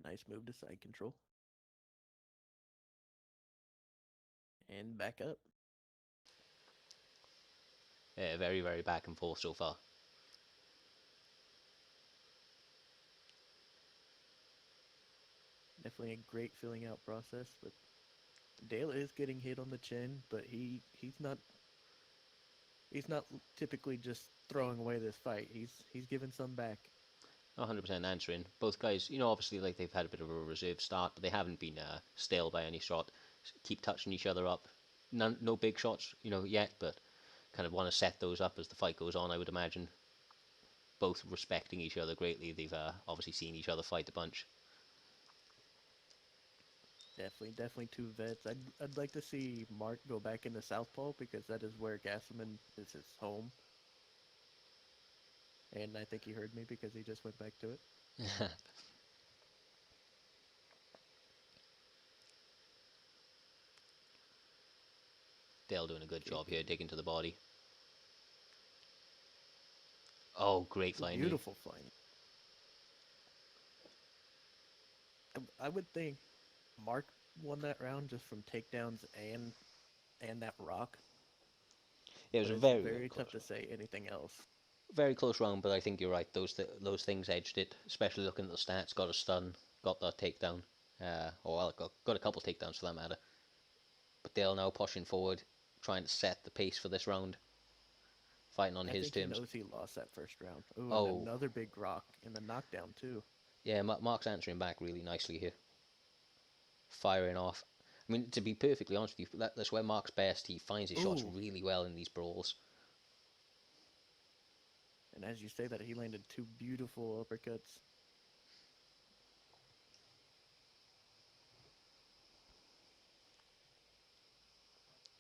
Nice move to side control. And back up. Yeah, very, very back and forth so far. Definitely a great filling out process. But Dale is getting hit on the chin, but he's not typically just throwing away this fight. He's giving some back. 100% answering. Both guys, obviously, like they've had a bit of a reserve start, but they haven't been stale by any shot. Keep touching each other up. No big shots, yet, but kind of want to set those up as the fight goes on. I would imagine both respecting each other greatly. They've obviously seen each other fight a bunch. Definitely two vets. I'd like to see Mark go back into Southpaw because that is where Gastelum is his home. And I think he heard me because he just went back to it. Dale doing a good Good, job here, good. digging to the body. Oh, great flying knee. Beautiful flying. I would think Mark won that round just from takedowns and that rock, It was but a it's very, very very tough close to round. say anything else. Very close round, but I think you're right. Those things edged it, especially looking at the stats. Got a stun, got that takedown. Or well, got a couple takedowns for that matter. But Dale now pushing forward, trying to set the pace for this round, fighting on I his think he terms. knows he lost that first round. Ooh, and Oh, another big rock in the knockdown too. yeah, Mark's answering back really nicely here. firing off. I mean, to be perfectly honest with you, that's where Mark's best. He finds his shots Ooh. really well in these brawls. And as you say that, he landed 2 beautiful uppercuts.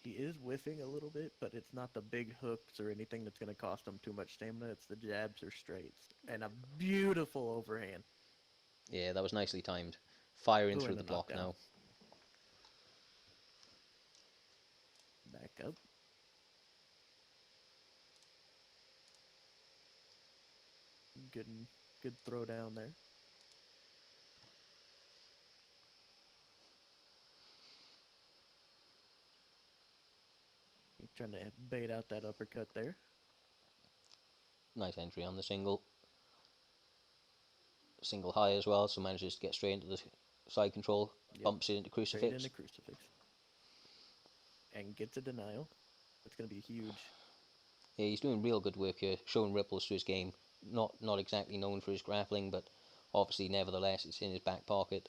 He is whiffing a little bit, but it's not the big hooks or anything that's going to cost him too much stamina. It's the jabs or straights. And a beautiful overhand. Yeah, that was nicely timed. Firing Ooh, through and the a block knockdown. now. Back up. Good, good throw down there. He's trying to bait out that uppercut there. Nice entry on the single. Single high as well, so manages to get straight into the side control. Yep. Bumps it into Straight crucifix. into crucifix. And gets a denial. That's going to be huge. Yeah, he's doing real good work here, showing ripples to his game. Not exactly known for his grappling, but obviously, nevertheless, it's in his back pocket.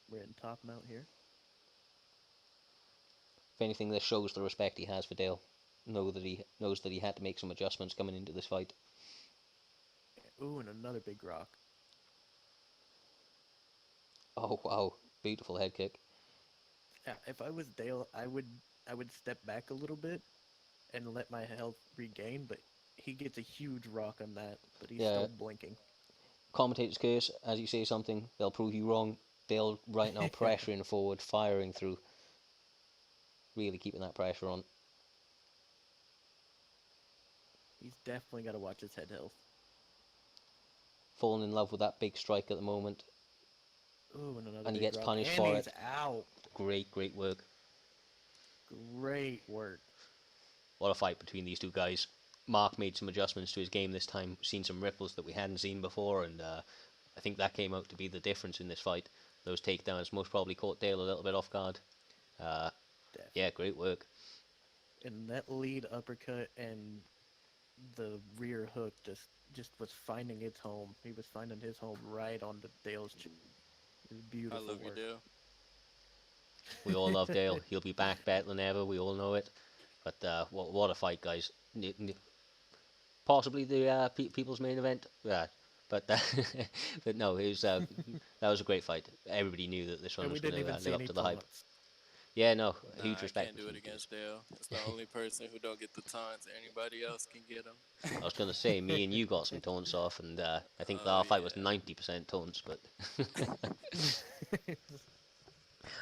We're in top mount here. If anything, this shows the respect he has for Dale. Knows that he had to make some adjustments coming into this fight. Ooh, and another big rock. Oh wow, beautiful head kick. If I was Dale, I would step back a little bit and let my health regain, but he gets a huge rock on that, but he's Yeah, still blinking. commentator's curse. As you say something, they'll prove you wrong. Dale right now pressuring forward, firing through, really keeping that pressure on. He's definitely got to watch his head health. Falling in love with that big strike at the moment, Ooh, and another and he big gets rock. punished And for he's it. out. Great work. Great work. What a fight between these two guys. Mark made some adjustments to his game this time, seen some ripples that we hadn't seen before, and I think that came out to be the difference in this fight. Those takedowns most probably caught Dale a little bit off guard. Uh, yeah, Definitely. great work. And that lead uppercut and the rear hook just was finding its home. He was finding his home right on the Dale's chin. It was I beautiful love you, work. Dale. We all love Dale. He'll be back better than ever. We all know it. But what a fight, guys! Possibly the people's main event. Yeah, but but no, it was that was a great fight. Everybody knew that this one And we was going didn't to even see live up any to the hype. taunts. Yeah, no, huge Nah, I respect can't do it between these. against Dale. It's the only person who don't get the taunts. Anybody else can get them. I was going to say, me and you got some taunts off, and I think Oh our fight was yeah, 90% taunts. But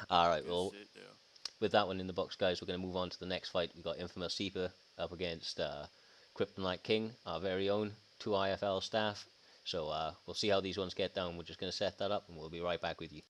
all right, good well, shit, Dale. with that one in the box, guys, we're going to move on to the next fight. We got Infamous Seeper up against Kryptonite King, our very own, two IFL staff. So we'll see how these ones get down. We're just going to set that up, and we'll be right back with you.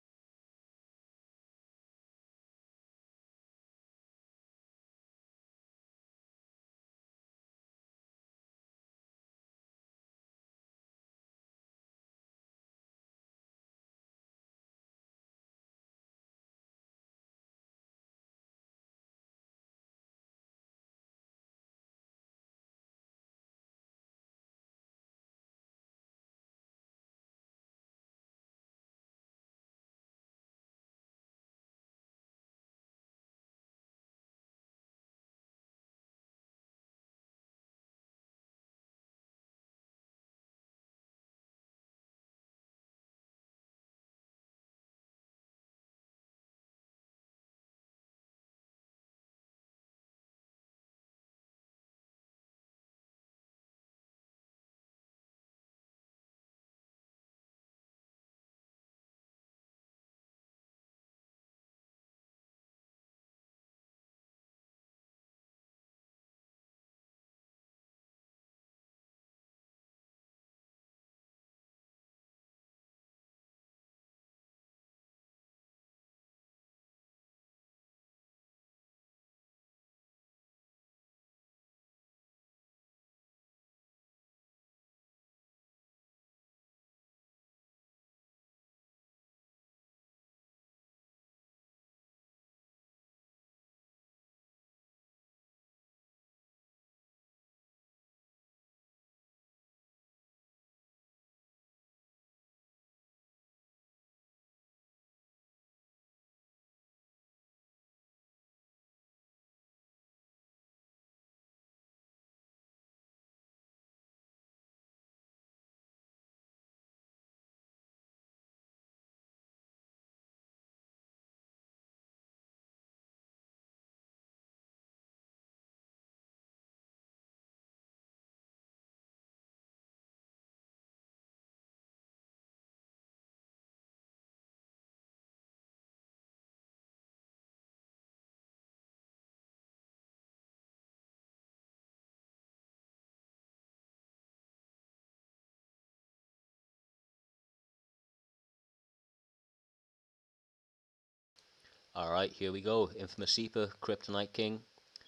Alright, here we go. Infamous Seeper, Kryptonite King,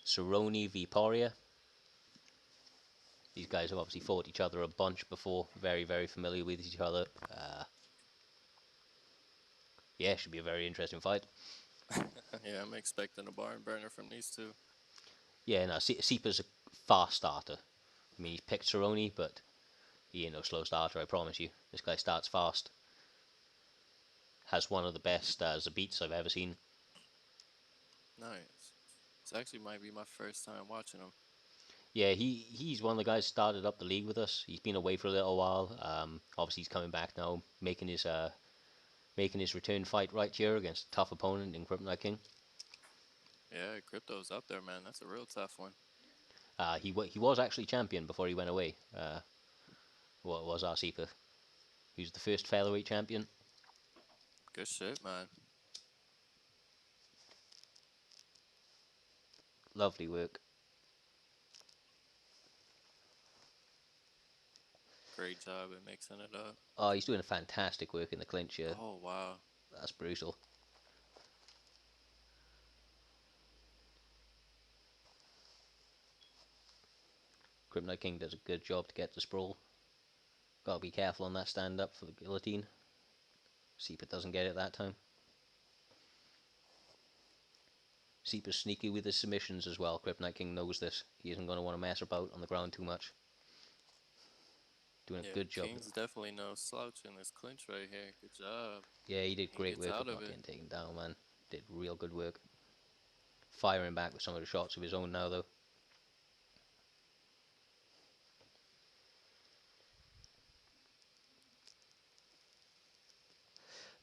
Cerrone v Poria. These guys have obviously fought each other a bunch before, very, very familiar with each other. Yeah, should be a very interesting fight. Yeah, I'm expecting a barn burner from these two. Yeah, no, Seeper's a fast starter. I mean, he's picked Cerrone, but he ain't no slow starter, I promise you. This guy starts fast. Has one of the best Zabits I've ever seen. Nice. This actually might be my first time watching him. Yeah, he's one of the guys started up the league with us. He's been away for a little while. Obviously, he's coming back now, making his return fight right here against a tough opponent in Kryptonite King. Yeah, Crypto's up there, man. That's a real tough one. He was actually champion before he went away. What was Arcepa? He was the first featherweight champion. Good shit, man. Lovely work. Great job at mixing it up. Oh, he's doing a fantastic work in the clinch here. Oh, wow. That's brutal. Kryptonite King does a good job to get the sprawl. Gotta be careful on that stand up for the guillotine. See if it doesn't get it that time. Seeper's sneaky with his submissions as well. Kryptonite King knows this. He isn't going to want to mess about on the ground too much. Doing a Yeah, good job. King's definitely no slouch in this clinch right here. Good job. Yeah, he did He great gets work out with of not it. getting taken down, man. Did real good work. Firing back with some of the shots of his own now, though.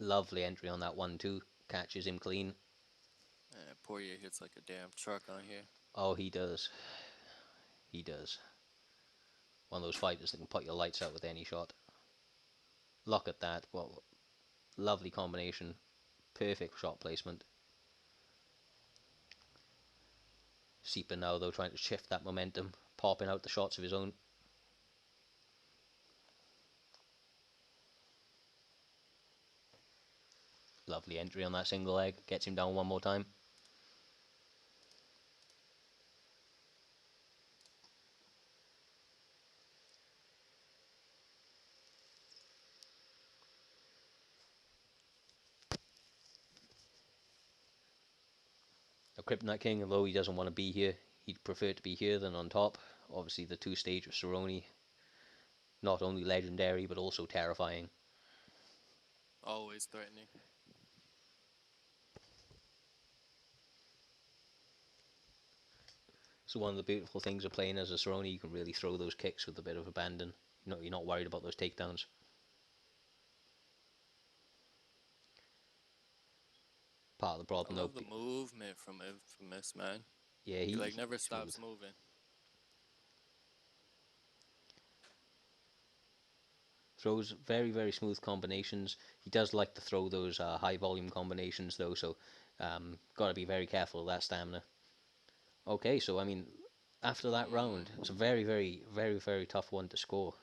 Lovely entry on that 1-2. Catches him clean. Poirier hits like a damn truck on here. Oh, he does. He does. One of those fighters that can put your lights out with any shot. Look at that. What lovely combination. Perfect shot placement. Seeper now, though, trying to shift that momentum. Popping out the shots of his own. Lovely entry on that single leg. Gets him down one more time. A Kryptonite King, although he doesn't want to be here, he'd prefer to be here than on top. Obviously, the two-stage of Cerrone, not only legendary, but also terrifying. Always threatening. So one of the beautiful things of playing as a Cerrone, you can really throw those kicks with a bit of abandon. You're not worried about those takedowns. Part of the I problem, though. love the movement from Infamous, man. Yeah, He like he's never smooth. stops moving. Throws very, very smooth combinations. He does like to throw those high volume combinations, though, so got to be very careful of that stamina. Okay, so I mean, after that round, it's a very, very, very, very tough one to score.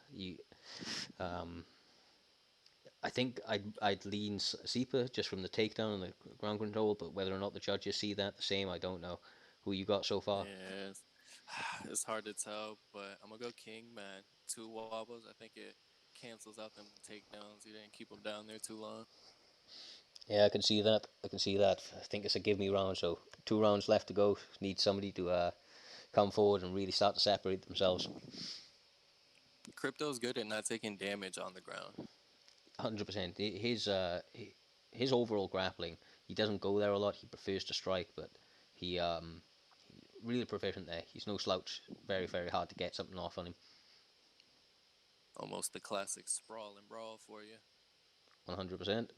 I think I'd lean Seeper just from the takedown and the ground control, but whether or not the judges see that the same, I don't know. Who you got so far? Yeah, it's hard to tell, but I'm gonna go King, man. Two wobbles. I think it cancels out them takedowns. He didn't keep them down there too long. Yeah, I can see that. I can see that. I think it's a give me round, so 2 rounds left to go. Need somebody to come forward and really start to separate themselves. Crypto's good at not taking damage on the ground. 100%. His overall grappling, he doesn't go there a lot. He prefers to strike, but he really proficient there. He's no slouch. Very, very hard to get something off on him. Almost the classic sprawl and brawl for you. 100%.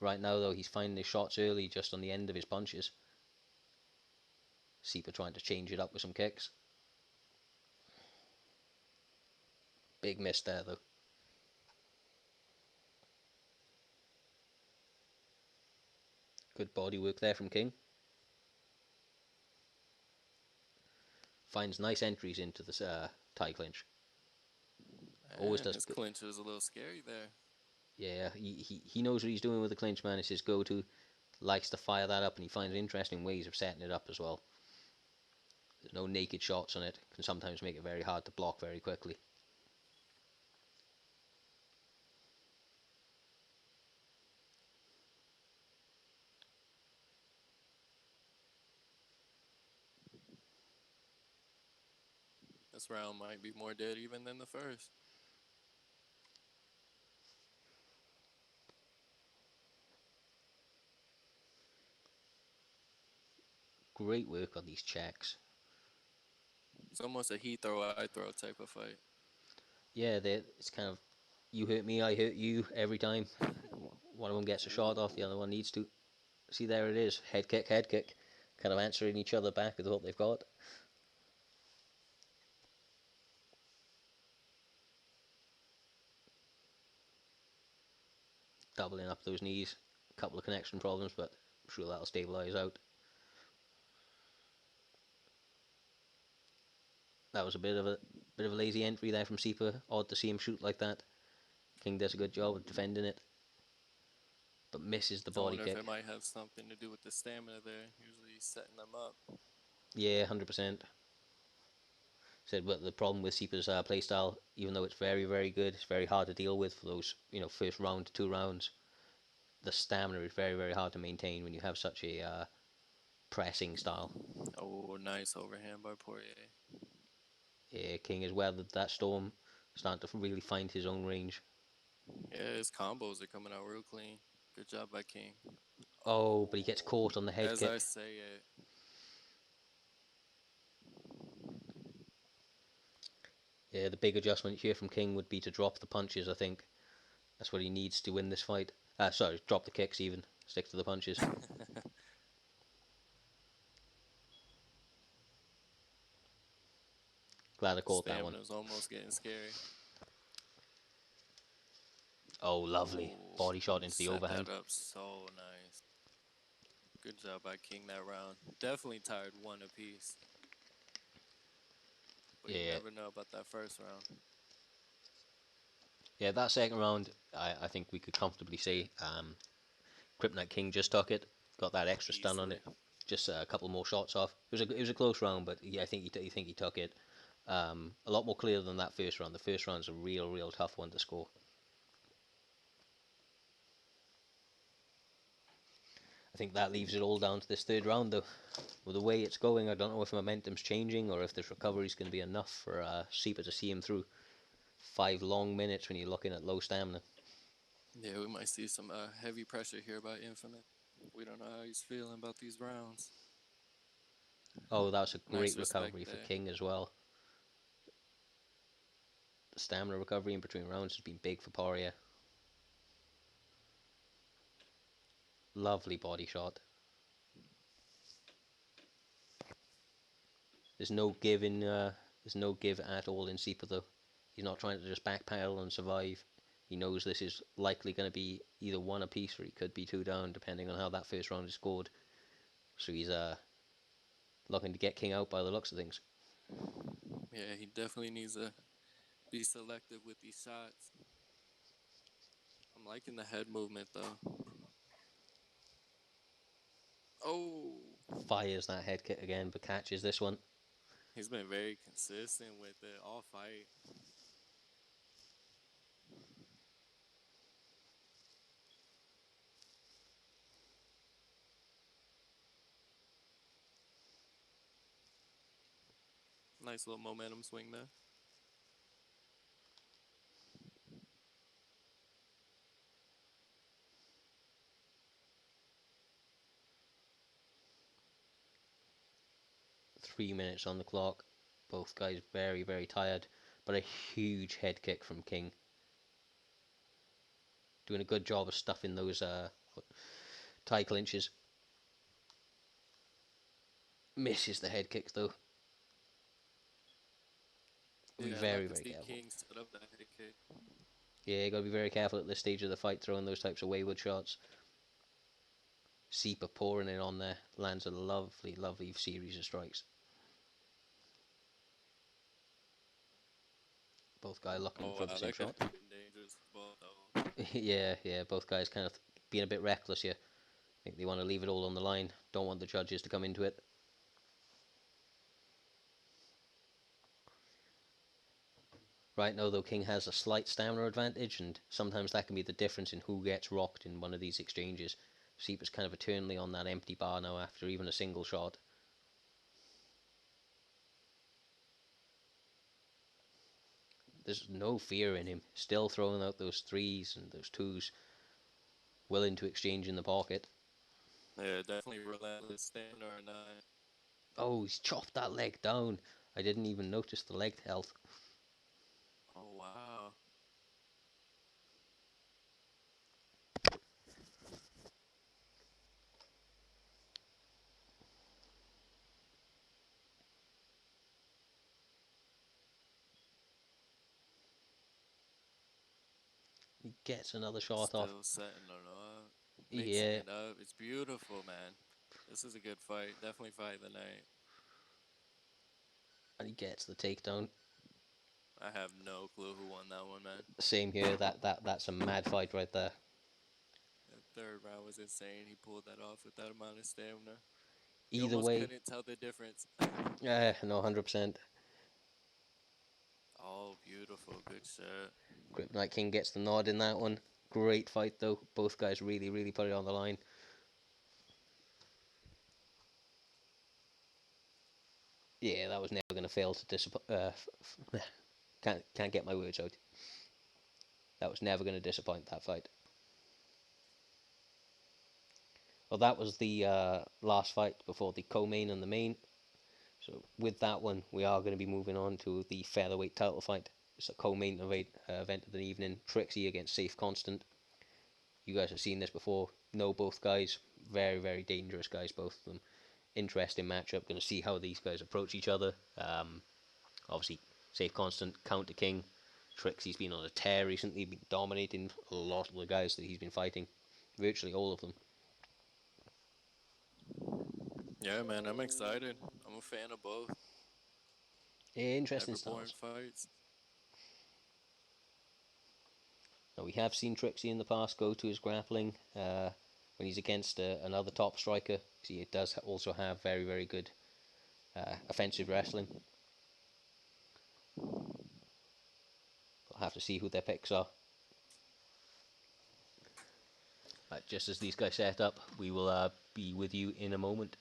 Right now, though, he's finding his shots early just on the end of his punches. Seeper trying to change it up with some kicks. Big miss there, though. Good body work there from King. Finds nice entries into the tie clinch. Always And does his good. clinch was a little scary there. Yeah, he knows what he's doing with the clinch, man. It's his go-to. likes to fire that up, and he finds interesting ways of setting it up as well. There's no naked shots on it. Can sometimes make it very hard to block very quickly. This round might be more dead even than the first. Great work on these checks. It's almost a he throw, I throw type of fight. Yeah, it's kind of you hurt me, I hurt you every time. One of them gets a shot off, the other one needs to. See, there it is. Head kick, head kick. Kind of answering each other back with what they've got. Doubling up those knees. A couple of connection problems, but I'm sure that'll stabilise out. That was a bit of a lazy entry there from Seeper. Odd to see him shoot like that. King does a good job of defending it, but misses the I body wonder if kick. it might have something to do with the stamina there. Usually he's setting them up. Yeah, 100%. Said, but the problem with Seeper's playstyle, even though it's very, very good, it's very hard to deal with for those, first round to 2 rounds. The stamina is very, very hard to maintain when you have such a pressing style. Oh, nice overhand by Poirier. Yeah, King has weathered that storm, starting to really find his own range. Yeah, his combos are coming out real clean. Good job by King. Oh, but he gets caught on the head As I kick. say it. Yeah, the big adjustment here from King would be to drop the punches, I think. That's what he needs to win this fight. Sorry, drop the kicks even. Stick to the punches. Glad I caught that one. Stamina's almost getting scary. Oh, lovely. Ooh, Body shot into the set that overhand. up so nice. Good job by King that round. Definitely tired one apiece. But you Yeah, never know about that first round. yeah. That second round, I think we could comfortably say Kryptonite King just took it. Got that extra stun on Easily. it. Just a couple more shots off. It was a close round, but yeah, I think he took it. A lot more clear than that first round. The first round's a real tough one to score. I think that leaves it all down to this third round, though. With the way it's going, I don't know if momentum's changing or if this recovery's going to be enough for Seeper to see him through 5 long minutes when you're looking at low stamina. Yeah, we might see some heavy pressure here by Infinite. We don't know how he's feeling about these rounds. Oh, that was a Nice great respect recovery for there. King as well. The stamina recovery in between rounds has been big for Poirier. Lovely body shot. There's no give in. There's no give at all in Seeper though. He's not trying to just backpedal and survive. He knows this is likely going to be either one apiece or he could be two down depending on how that first round is scored. So he's looking to get King out by the looks of things. Yeah, he definitely needs to be selective with these shots. I'm liking the head movement though. Oh, Fires that head kick again, but catches this one. he's been very consistent with it all fight. Nice little momentum swing there. Three minutes on the clock. Both guys very, very tired, but a huge head kick from King. Doing a good job of stuffing those tie clinches. Misses the head kick though. Be Yeah, I'd very, like to very see careful. King set up that head kick. Yeah, you got to be very careful at this stage of the fight throwing those types of wayward shots. Seeper pouring it on there. Lands a lovely, lovely series of strikes. Both guys looking Oh for the wow, same that could shot. have been dangerous for both of them. Yeah, both guys kind of being a bit reckless here. think they want to leave it all on the line. Don't want the judges to come into it. Right now, though, King has a slight stamina advantage, and sometimes that can be the difference in who gets rocked in one of these exchanges. Seeper's kind of eternally on that empty bar now after even a single shot. There's no fear in him, still throwing out those threes and those twos, willing to exchange in the pocket. Yeah, definitely relentless stamina or not. Oh, he's chopped that leg down. I didn't even notice the leg health. Oh, wow. He gets another shot off. Still setting it up, mixing Yeah, it up. It's beautiful, man. This is a good fight. Definitely fight of the night. and he gets the takedown. I have no clue who won that one, man. Same here. That's a mad fight right there. That third round was insane. He pulled that off with that amount of stamina. You Either almost way, couldn't tell the difference. no, 100%. Oh, beautiful. Good shot. Kryptonite King gets the nod in that one. Great fight though. Both guys really, really put it on the line. Yeah, that was never going to fail to disappoint. Can't get my words out. That was never going to disappoint, that fight. Well, that was the last fight before the co-main and the main. So with that one, we are going to be moving on to the featherweight title fight. It's a co-main event of the evening. Trixie against Safe Constant. You guys have seen this before. Know both guys. Very, very dangerous guys, both of them. Interesting matchup. Going to see how these guys approach each other. Obviously, Safe Constant, Counter King. Trixie's been on a tear recently, been dominating a lot of the guys that he's been fighting. Virtually all of them. Yeah, man, I'm excited. I'm a fan of both. Yeah, interesting Never boring styles. fights. Now, we have seen Trixie in the past go to his grappling when he's against another top striker. He does also have very, very good offensive wrestling. We'll have to see who their picks are. Just as these guys set up, we will be with you in a moment.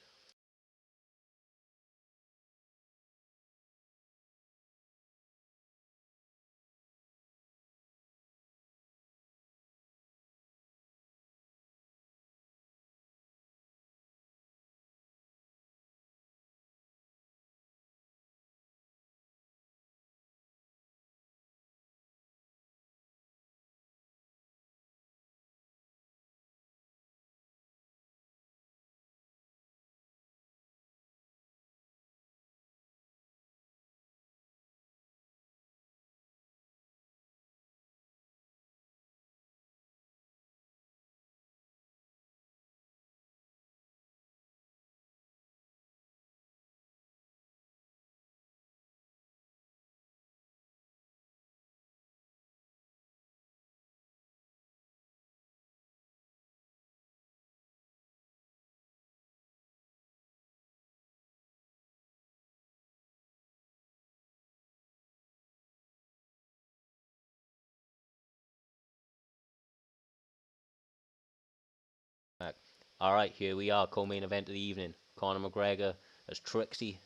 Alright, here we are, co-main event of the evening. Conor McGregor as Trixie,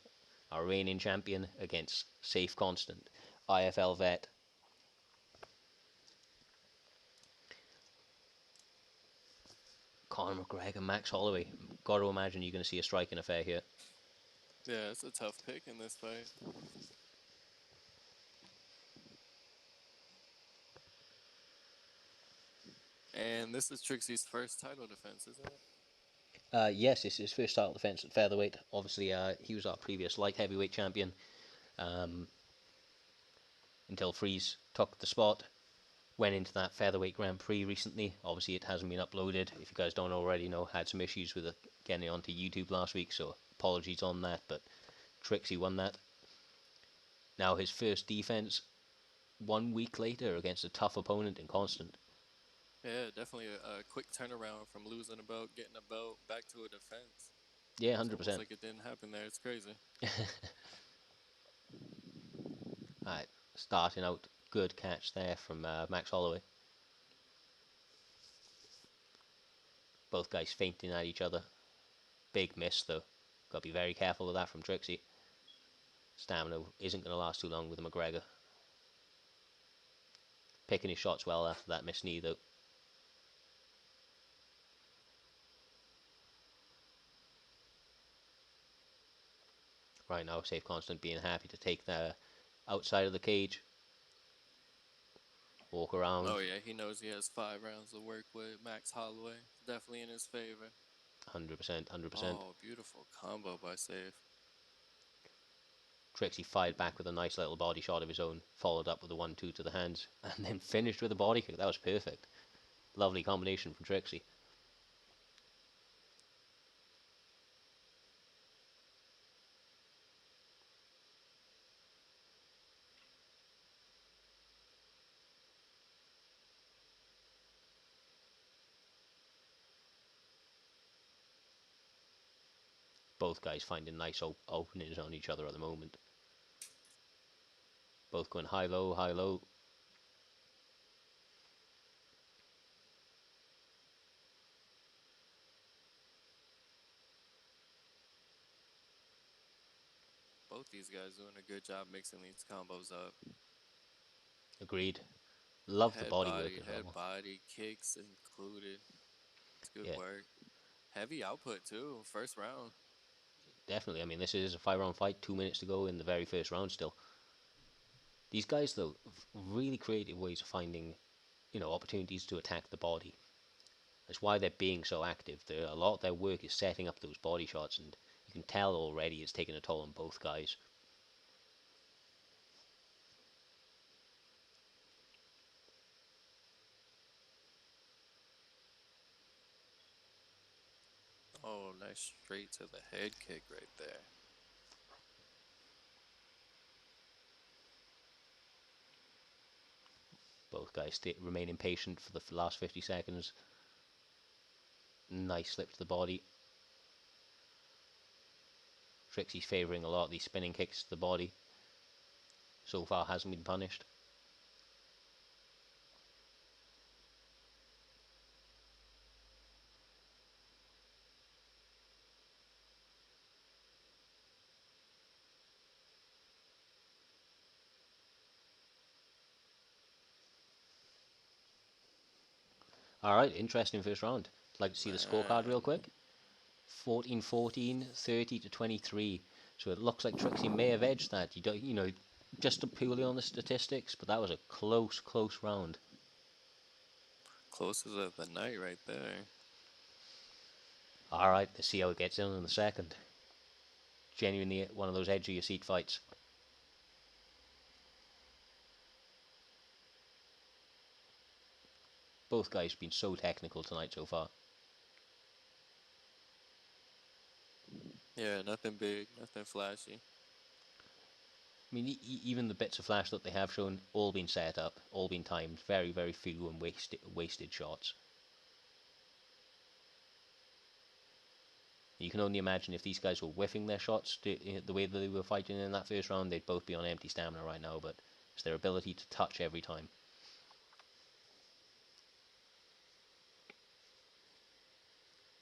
our reigning champion, against Safe Constant, IFL vet. Conor McGregor, Max Holloway. Got to imagine you're going to see a striking affair here. Yeah, it's a tough pick in this fight. And this is Trixie's first title defense, isn't it? Yes, it's his first title defense at featherweight. Obviously, he was our previous light heavyweight champion until Freeze took the spot. Went into that featherweight Grand Prix recently. Obviously, it hasn't been uploaded. If you guys don't already know, had some issues with it getting it onto YouTube last week, so apologies on that. But Trixie won that. Now his first defense 1 week later against a tough opponent in Constant. Yeah, definitely a quick turnaround from losing a belt, getting a belt, back to a defense. Yeah, It's almost 100%. like it didn't happen there. It's crazy. Alright, starting out, good catch there from Max Holloway. Both guys feinting at each other. Big miss though. Got to be very careful with that from Trixie. Stamina isn't going to last too long with McGregor. Picking his shots well after that miss knee though. Right now, Safe Constant being happy to take the outside of the cage. Walk Oh around. yeah, he knows he has 5 rounds to work with. Max Holloway definitely in his favor. 100%, 100%. Oh, beautiful combo by Safe. Trixie fired back with a nice little body shot of his own, followed up with a 1-2 to the hands, and then finished with a body kick. That was perfect. Lovely combination from Trixie. Both guys finding nice openings on each other at the moment. Both going high low, high low. Both these guys doing a good job mixing these combos up. Agreed. Love the body work as Head well. body, kicks included. It's good Yeah, work. Heavy output too. First round. definitely. I mean, this is a 5 round fight, 2 minutes to go in the very first round still. These guys, though, really creative ways of finding, opportunities to attack the body. That's why they're being so active. A lot of their work is setting up those body shots, and you can tell already it's taking a toll on both guys. Oh, nice straight to the head kick right there. Both guys remaining patient for the last 50 seconds. Nice slip to the body. Trixie's favouring a lot of these spinning kicks to the body. So far hasn't been punished. Alright, interesting first round. Like to see the scorecard real Man. quick. 14-14, 30-23. So it looks like Trixie may have edged that. Just purely on the statistics, but that was a close, close round. Closest of the night right there. Alright, let's see how it gets in the second. Genuinely one of those edge of your seat fights. Both guys have been so technical tonight so far. Yeah, nothing big, nothing flashy. I mean, even the bits of flash that they have shown, all been set up, all been timed. Very, very few and wasted shots. You can only imagine if these guys were whiffing their shots the way that they were fighting in that first round, they'd both be on empty stamina right now, but it's their ability to touch every time.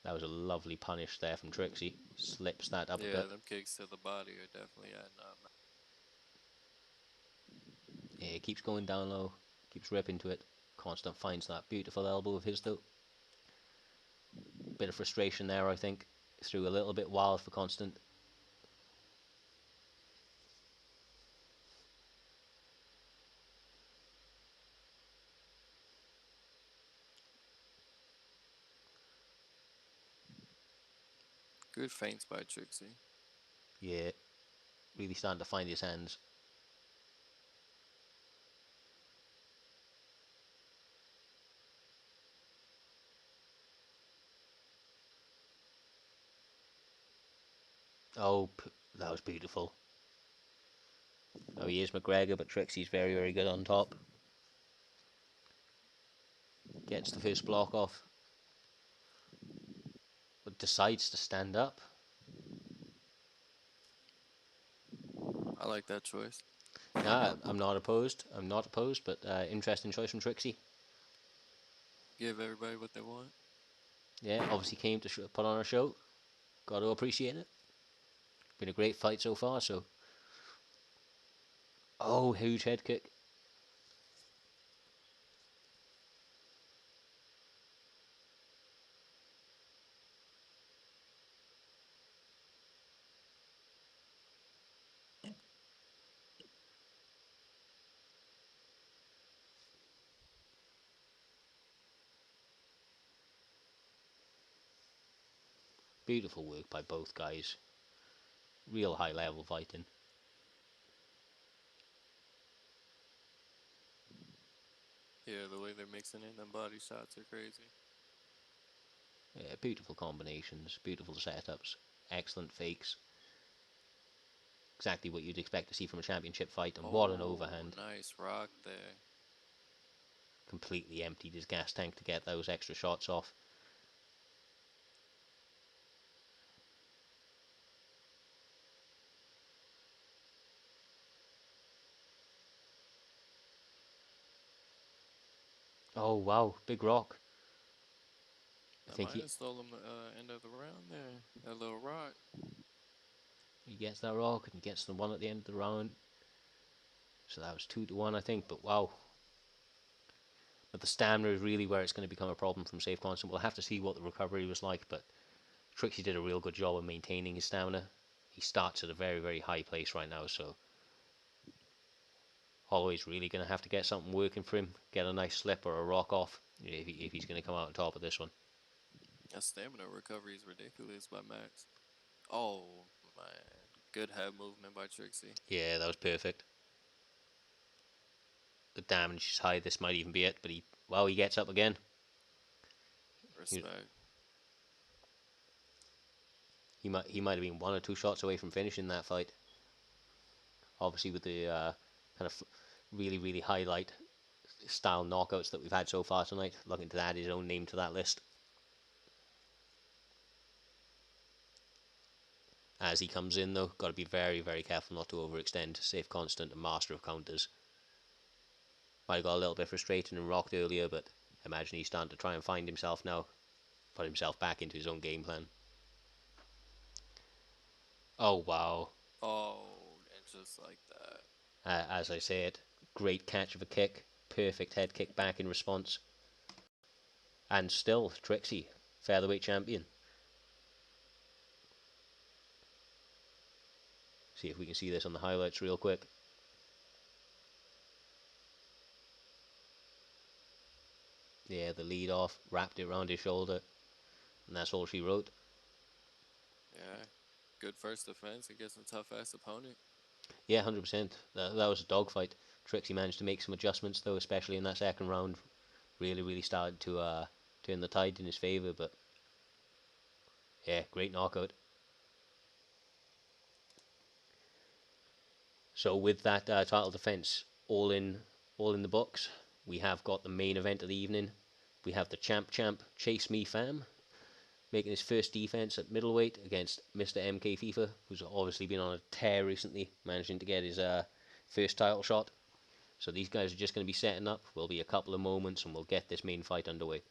That was a lovely punish there from Trixie. Slips that Yeah, uppercut. them kicks to the body are definitely adding up. Yeah, it keeps going down low, keeps ripping to it. Constant finds that beautiful elbow of his though. Bit of frustration there, I think. Threw a little bit wild for Constant. Good feints by Trixie. Yeah, really starting to find his hands. Oh, that was beautiful. Oh, he is McGregor, but Trixie's very, very good on top. Gets the first block off, but decides to stand up. I like that choice. Nah, I'm not opposed. But interesting choice from Trixie. Give everybody what they want. Yeah, obviously came to put on a show. Got to appreciate it. Been a great fight so far. So, oh, huge head kick. Beautiful work by both guys. Real high level fighting. Yeah, the way they're mixing in them body shots are crazy. Yeah, beautiful combinations, beautiful setups, excellent fakes. Exactly what you'd expect to see from a championship fight, and what an Oh, overhand. nice rock there. Completely emptied his gas tank to get those extra shots off. Oh wow, big rock. I I think might have stolen the end of the round there. That little rock. he gets that rock and he gets the one at the end of the round. So that was 2-1, I think. But wow, but the stamina is really where it's going to become a problem from Safe Constant. We'll have to see what the recovery was like, but Trixie did a real good job of maintaining his stamina. He starts at a very, very high place right now, so Holloway's really going to have to get something working for him, get a nice slip or a rock off if he's going to come out on top of this one. That stamina recovery is ridiculous by Max. Oh, man. Good head movement by Trixie. Yeah, that was perfect. The damage is high. This might even be it, but he gets up again. Respect. He might have been 1 or 2 shots away from finishing that fight. Obviously, with the kind of really, really highlight style knockouts that we've had so far tonight, looking to add his own name to that list. As he comes in, though, got to be very, very careful not to overextend. Safe Constant and master of counters. Might have got a little bit frustrated and rocked earlier, but imagine he's starting to try and find himself now, put himself back into his own game plan. Oh wow! Oh, and just like that. As I said, great catch of a kick, perfect head kick back in response, and still Trixie, featherweight champion. See if we can see this on the highlights real quick. Yeah, the lead off, wrapped it around his shoulder, and that's all she wrote. Yeah. Good first defense against a tough ass opponent. Yeah, 100%. That was a dogfight. Trixie managed to make some adjustments though, especially in that second round. Really, really started to turn the tide in his favour. But yeah, great knockout. So with that title defence all in the books, we have got the main event of the evening. We have the champ Chase Me Fam making his first defence at middleweight against Mr. MK FIFA, who's obviously been on a tear recently, managing to get his first title shot. So these guys are just going to be setting up. Will be a couple of moments, and we'll get this main fight underway.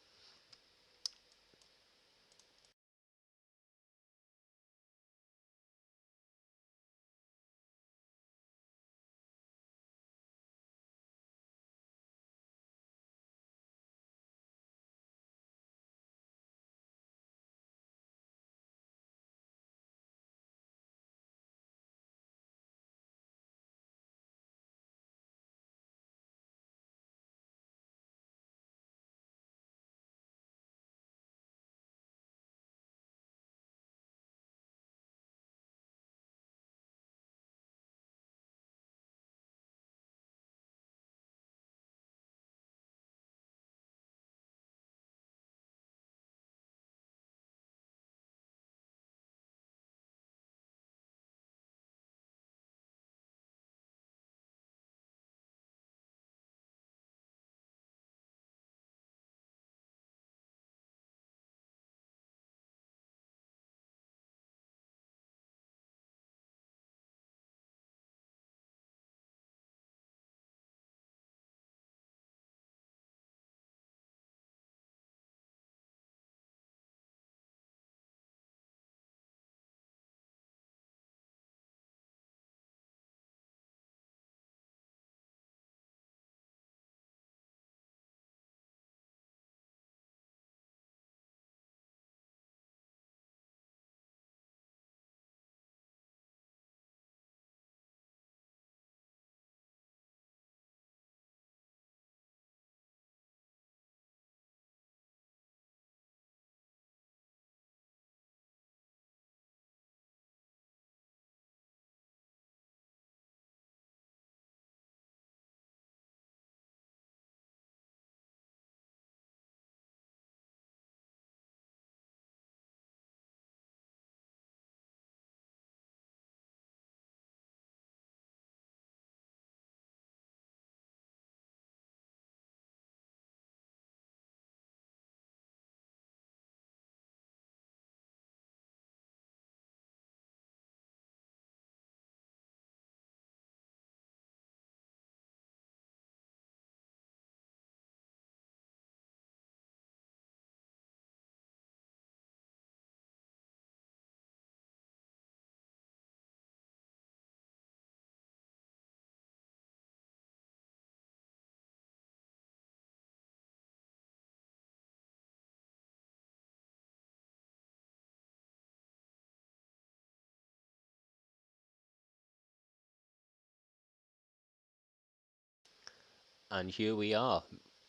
And here we are.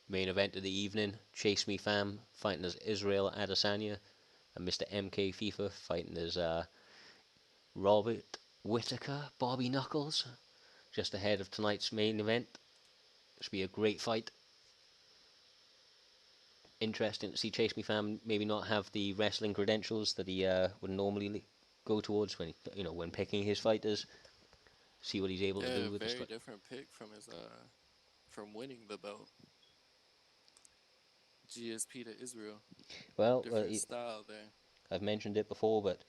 Main event of the evening. Chase Me Fam fighting as Israel Adesanya, and Mr. MK FIFA fighting as Robert Whitaker, Bobby Knuckles. Just ahead of tonight's main event. Should be a great fight. Interesting to see Chase Me Fam maybe not have the wrestling credentials that he would normally go towards when when picking his fighters. See what he's able to Yeah, do with this very fight. different pick from his from winning the belt. GSP to Israel. Well, Different style there. I've mentioned it before, but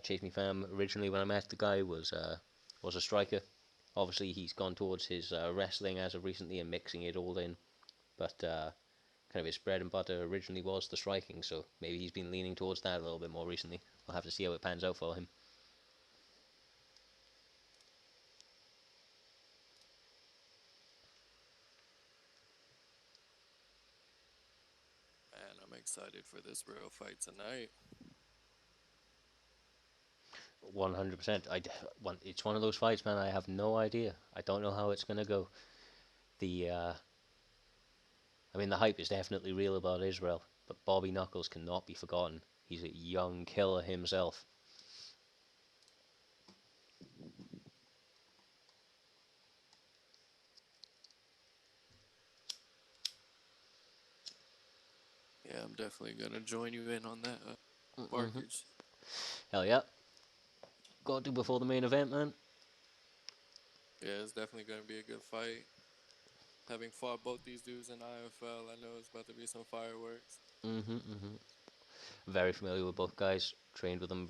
Chase Me Fam originally when I met the guy was a striker. Obviously, he's gone towards his wrestling as of recently and mixing it all in. But kind of his bread and butter originally was the striking, so maybe he's been leaning towards that a little bit more recently. We'll have to see how it pans out for him. Man, I'm excited for this real fight tonight. 100%. It's one of those fights, man. I have no idea. I don't know how it's gonna go. The I mean, the hype is definitely real about Israel, but Bobby Knuckles cannot be forgotten. He's a young killer himself. Yeah, I'm definitely gonna join you in on that, Mm-hmm. Barkers. Hell yeah. Got to before the main event, man. Yeah, it's definitely gonna be a good fight. Having fought both these dudes in IFL, I know it's about to be some fireworks. Mm-hmm. Very familiar with both guys. Trained with them,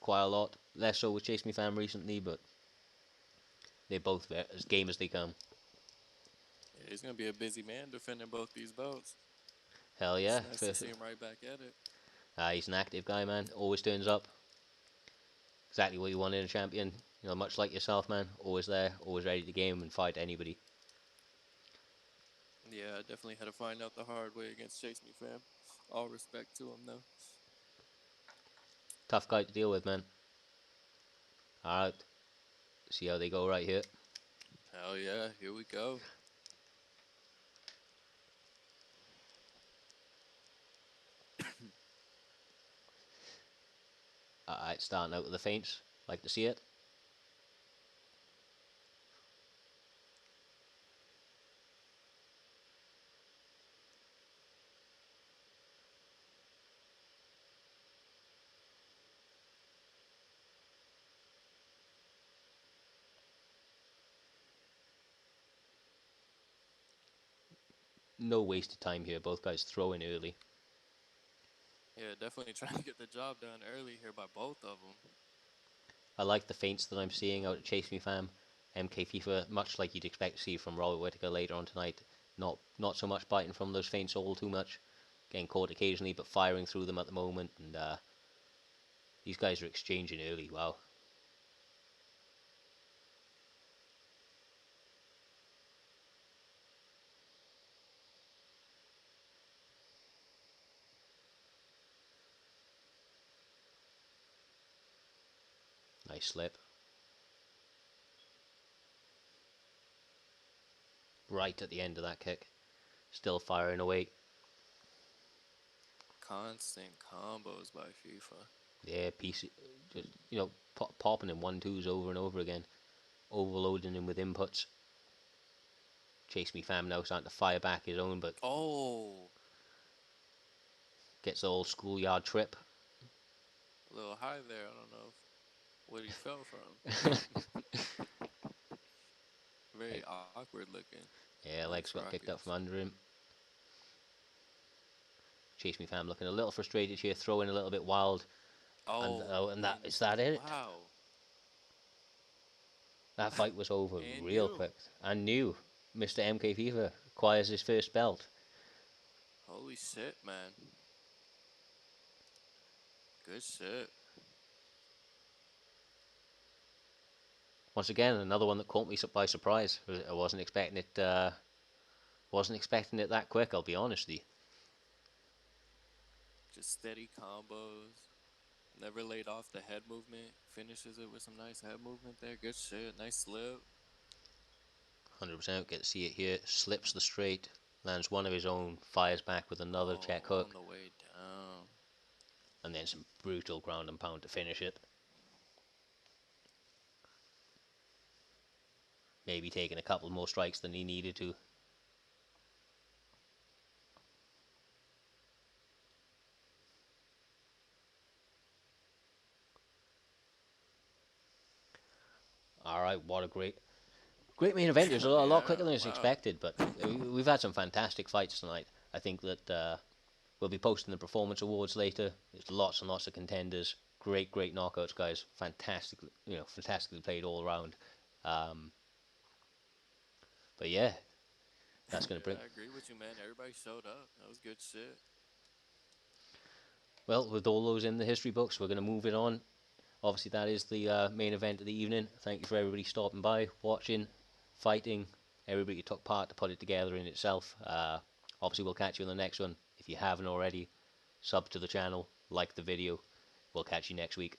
quite a lot. Less so with Chase Me Fam recently, but they're both as game as they come. Yeah, he's gonna be a busy man defending both these belts. Hell It's yeah. nice to see him right back at it. He's an active guy, man. Always turns up. Exactly what you want in a champion. Much like yourself, man. Always there, always ready to game and fight anybody. Yeah, I definitely had to find out the hard way against Chase Me Fam. All respect to him though. Tough guy to deal with, man. Alright, see how they go right here. Hell yeah, here we go. Alright, starting out with the feints. Like to see it. No wasted time here. Both guys throw in early. Yeah, definitely trying to get the job done early here by both of them. I like the feints that I'm seeing out at Chase Me Fam. MK FIFA, much like you'd expect to see from Robert Whitaker later on tonight. Not so much biting from those feints all too much. Getting caught occasionally, but firing through them at the moment. And these guys are exchanging early. Wow. Nice slip. Right at the end of that kick. Still firing away. Constant combos by FIFA. Yeah, piece. Just, popping in 1-2s over and over again. Overloading him with inputs. Chase Me Fam now starting to fire back his own, but Oh, gets the old schoolyard trip. a little high there. I don't know what he fell from. Very awkward looking. Yeah, Nice legs got kicked out rockets. from under him. Chase Me Fam looking a little frustrated here, throwing a little bit wild, and Oh, that is that it. wow. That fight was over And real new. quick. And new, Mr. MK FIFA acquires his first belt. Holy shit, man. Good shit. Once again, another one that caught me by surprise. I wasn't expecting it. Wasn't expecting it that quick. I'll be honest with you. Just steady combos. Never laid off the head movement. Finishes it with some nice head movement there. Good shit. Nice slip. 100%. Get to see it here. Slips the straight, lands one of his own, fires back with another check hook, on the way down. and then some brutal ground and pound to finish it. Maybe taking a couple more strikes than he needed to. Alright, what a great main event. It was a lot quicker than I was expected, but we've had some fantastic fights tonight. I think that we'll be posting the performance awards later. There's lots and lots of contenders. Great knockouts, guys. Fantastically played all around. But yeah, that's going to bring... I agree with you, man. Everybody showed up. That was good shit. Well, with all those in the history books, we're going to move it on. Obviously, that is the main event of the evening. Thank you for everybody stopping by, watching, fighting, everybody who took part to put it together in itself. Obviously, we'll catch you in the next one. If you haven't already, sub to the channel, like the video. We'll catch you next week.